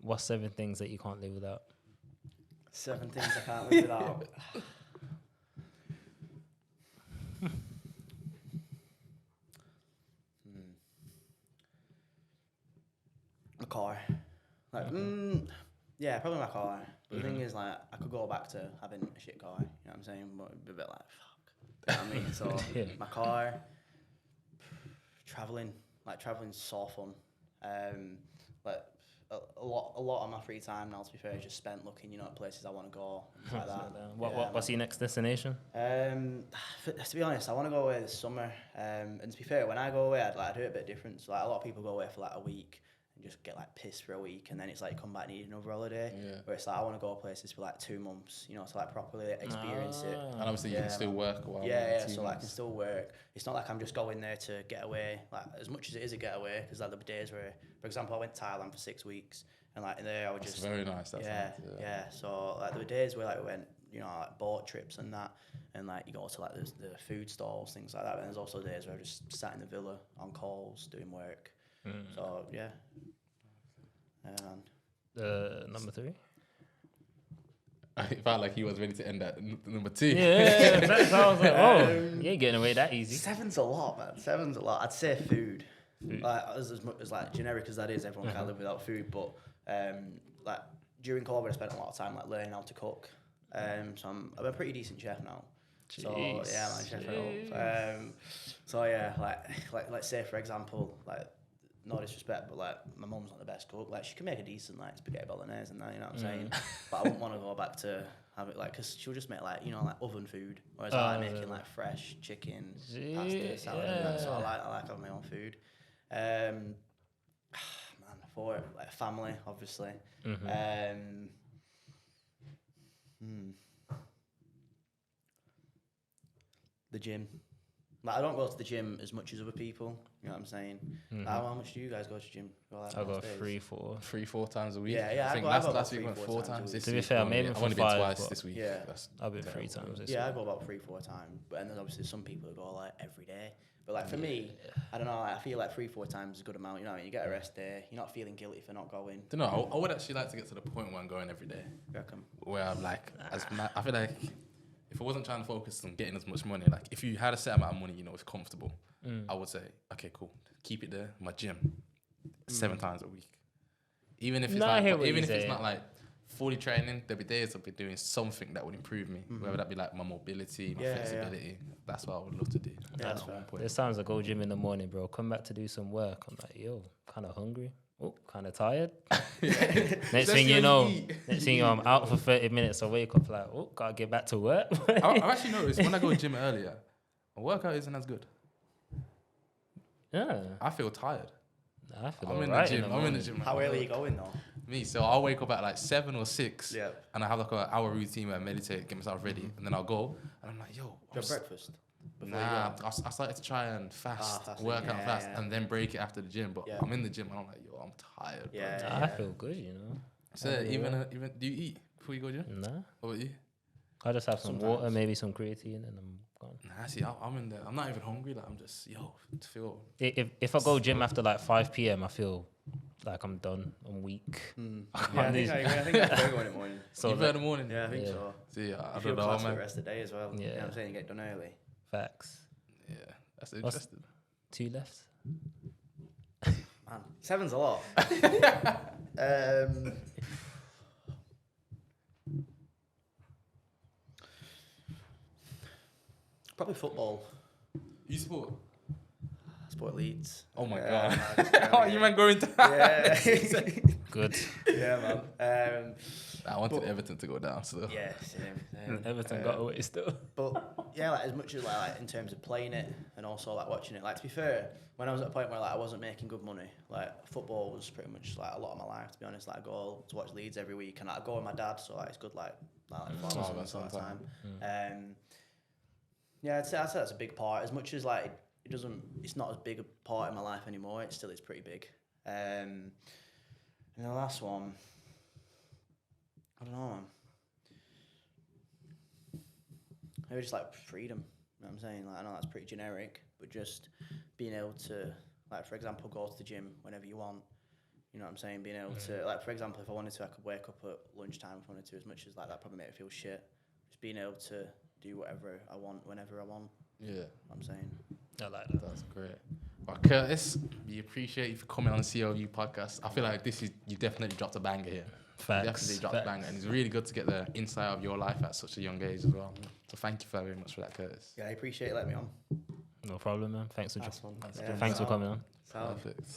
Speaker 2: What's 7 things that you can't live without?
Speaker 1: 7 things I can't live without. A car. Like, yeah, probably my car. But the thing is, like, I could go back to having a shit car, you know what I'm saying? But it'd be a bit like, fuck. You know what I mean? So, my car, traveling's so fun. Like, a lot of my free time now, to be fair, is just spent looking, you know, at places I want to go, like that.
Speaker 2: What's your next destination?
Speaker 1: To be honest, I want to go away this summer. And to be fair, when I go away, I'd do it a bit different. So, like, a lot of people go away for like a week and just get like pissed for a week, and then it's like come back and need another holiday. Yeah. Where it's like I want to go places for like 2 months, you know, to like properly experience it.
Speaker 3: And obviously you can still work a while.
Speaker 1: Yeah, so like, I can still work. It's not like I'm just going there to get away. Like, as much as it is a getaway, because like there'll be days where, for example, I went to Thailand for 6 weeks, and like in there I would just
Speaker 3: very nice.
Speaker 1: Yeah. So like there were days where like we went, you know, like boat trips and that, and like you go to like the food stalls, things like that. And there's also days where I just sat in the villa on calls doing work. So yeah.
Speaker 2: Number 3.
Speaker 3: I felt like he was ready to end at number 2.
Speaker 2: Yeah, I was like, oh, you ain't getting away that easy.
Speaker 1: 7's a lot, man. 7's a lot. I'd say food. Like as much as like generic as that is, everyone can't live without food. But like during COVID, I spent a lot of time like learning how to cook. So I'm a pretty decent chef now.
Speaker 2: Jeez.
Speaker 1: So yeah, I'm chef it up. So yeah, like say for example, like, no disrespect, but like my mum's not the best cook. Like she can make a decent like spaghetti bolognese and that, you know what I'm saying. But I wouldn't want to go back to have it like, because she'll just make like, you know, like oven food, whereas I like making like fresh chicken, pasta, salad, and that. So I like having my own food. Man, for it, like family, obviously. The gym. Like, I don't go to the gym as much as other people. You know what I'm saying? Like, how much do you guys go to the gym?
Speaker 2: I go 3-4
Speaker 3: times a week.
Speaker 1: Yeah.
Speaker 3: I think last week went 4 times.
Speaker 2: To be fair, maybe
Speaker 3: I've
Speaker 2: for
Speaker 3: only been
Speaker 2: 5,
Speaker 3: twice this week.
Speaker 1: Yeah,
Speaker 2: I've been 3 times this week.
Speaker 1: Yeah, I go about 3-4 times. But and then obviously some people who go like every day. But like for me, I don't know. Like, I feel like 3-4 times is a good amount. You know, you get a rest day. You're not feeling guilty for not going.
Speaker 3: Don't know. I would actually like to get to the point where I'm going every day.
Speaker 1: You reckon?
Speaker 3: Where I'm like, I feel like if I wasn't trying to focus on getting as much money, like if you had a set amount of money, you know, it's comfortable. I would say, okay, cool, keep it there. My gym, 7 times a week. Even if it's it's not like fully training, there'll be days I'll be doing something that would improve me. Whether that be like my mobility, my flexibility. That's what I would love to do.
Speaker 1: Yeah, that's fair.
Speaker 2: There's times I go gym in the morning, bro. Come back to do some work. I'm like, yo, kind of hungry. Oh, kind of tired. Next thing you know, I'm out for 30 minutes. I wake up like, oh, gotta get back to work.
Speaker 3: I've actually noticed when I go to gym earlier, my workout isn't as good.
Speaker 2: Yeah.
Speaker 3: I feel tired.
Speaker 2: I'm
Speaker 3: in the gym.
Speaker 1: How early are you going though?
Speaker 3: Me, so I'll wake up at like 7 or 6.
Speaker 1: Yeah.
Speaker 3: And I have like an hour routine where I meditate, get myself ready, and then I'll go. And I'm like, yo.
Speaker 1: Do you have breakfast?
Speaker 3: Nah, I started to try and work out fast, and then break it after the gym. But I'm in the gym and I'm like, yo, I'm tired.
Speaker 2: Yeah. I feel good, you know.
Speaker 3: So even do you eat before you go gym?
Speaker 2: Nah.
Speaker 3: What about you?
Speaker 2: I just have some water, maybe some creatine, and I'm gone.
Speaker 3: Nah, see, I'm in there. I'm not even hungry. Like I'm just feel.
Speaker 2: If I go gym after like 5 p.m, I feel like I'm done. I'm weak.
Speaker 1: I think I'm going in the morning.
Speaker 3: So you in the morning?
Speaker 1: Yeah, I think so.
Speaker 3: See, I
Speaker 1: don't
Speaker 3: know,
Speaker 1: man.
Speaker 3: man.
Speaker 1: The rest of the day as well. Yeah, you know what I'm saying, you get done early.
Speaker 2: Facts.
Speaker 3: Yeah, that's interesting.
Speaker 2: 2 left.
Speaker 1: Man, 7's a lot. Probably football.
Speaker 3: You support?
Speaker 1: Sport Leeds.
Speaker 3: Oh my god! Oh, you man going to?
Speaker 1: Yeah.
Speaker 2: Good.
Speaker 1: Yeah, man.
Speaker 3: I wanted Everton to go down, so
Speaker 1: yeah, same.
Speaker 2: Everton got away still.
Speaker 1: But yeah, like as much as like in terms of playing it and also like watching it. Like to be fair, when I was at a point where like I wasn't making good money, like football was pretty much like a lot of my life. To be honest, like I go to watch Leeds every week, and I go with my dad, so like it's good like 4 months sort of time. Yeah, I'd say that's a big part. As much as like it's not as big a part in my life anymore. It still is pretty big. And the last one, I don't know, man. Maybe just like freedom. You know what I'm saying? Like I know that's pretty generic, but just being able to, like for example, go to the gym whenever you want. You know what I'm saying? Being able to, like for example, if I wanted to, I could wake up at lunchtime if I wanted to. As much as like that probably made me feel shit. Just being able to do whatever I want whenever I want.
Speaker 3: Yeah,
Speaker 1: you know what I'm saying.
Speaker 2: I like that.
Speaker 3: That's great. Well, Curtis, we appreciate you for coming on the COU podcast. I feel like you definitely dropped a banger here.
Speaker 2: Facts.
Speaker 3: Definitely dropped bang, and it's really good to get the insight of your life at such a young age as well. So thank you very much for that, Curtis.
Speaker 1: Yeah, I appreciate it letting me on.
Speaker 2: No problem, man. Thanks for
Speaker 1: Nice one.
Speaker 2: thanks for coming on.
Speaker 1: Sound.
Speaker 3: Perfect.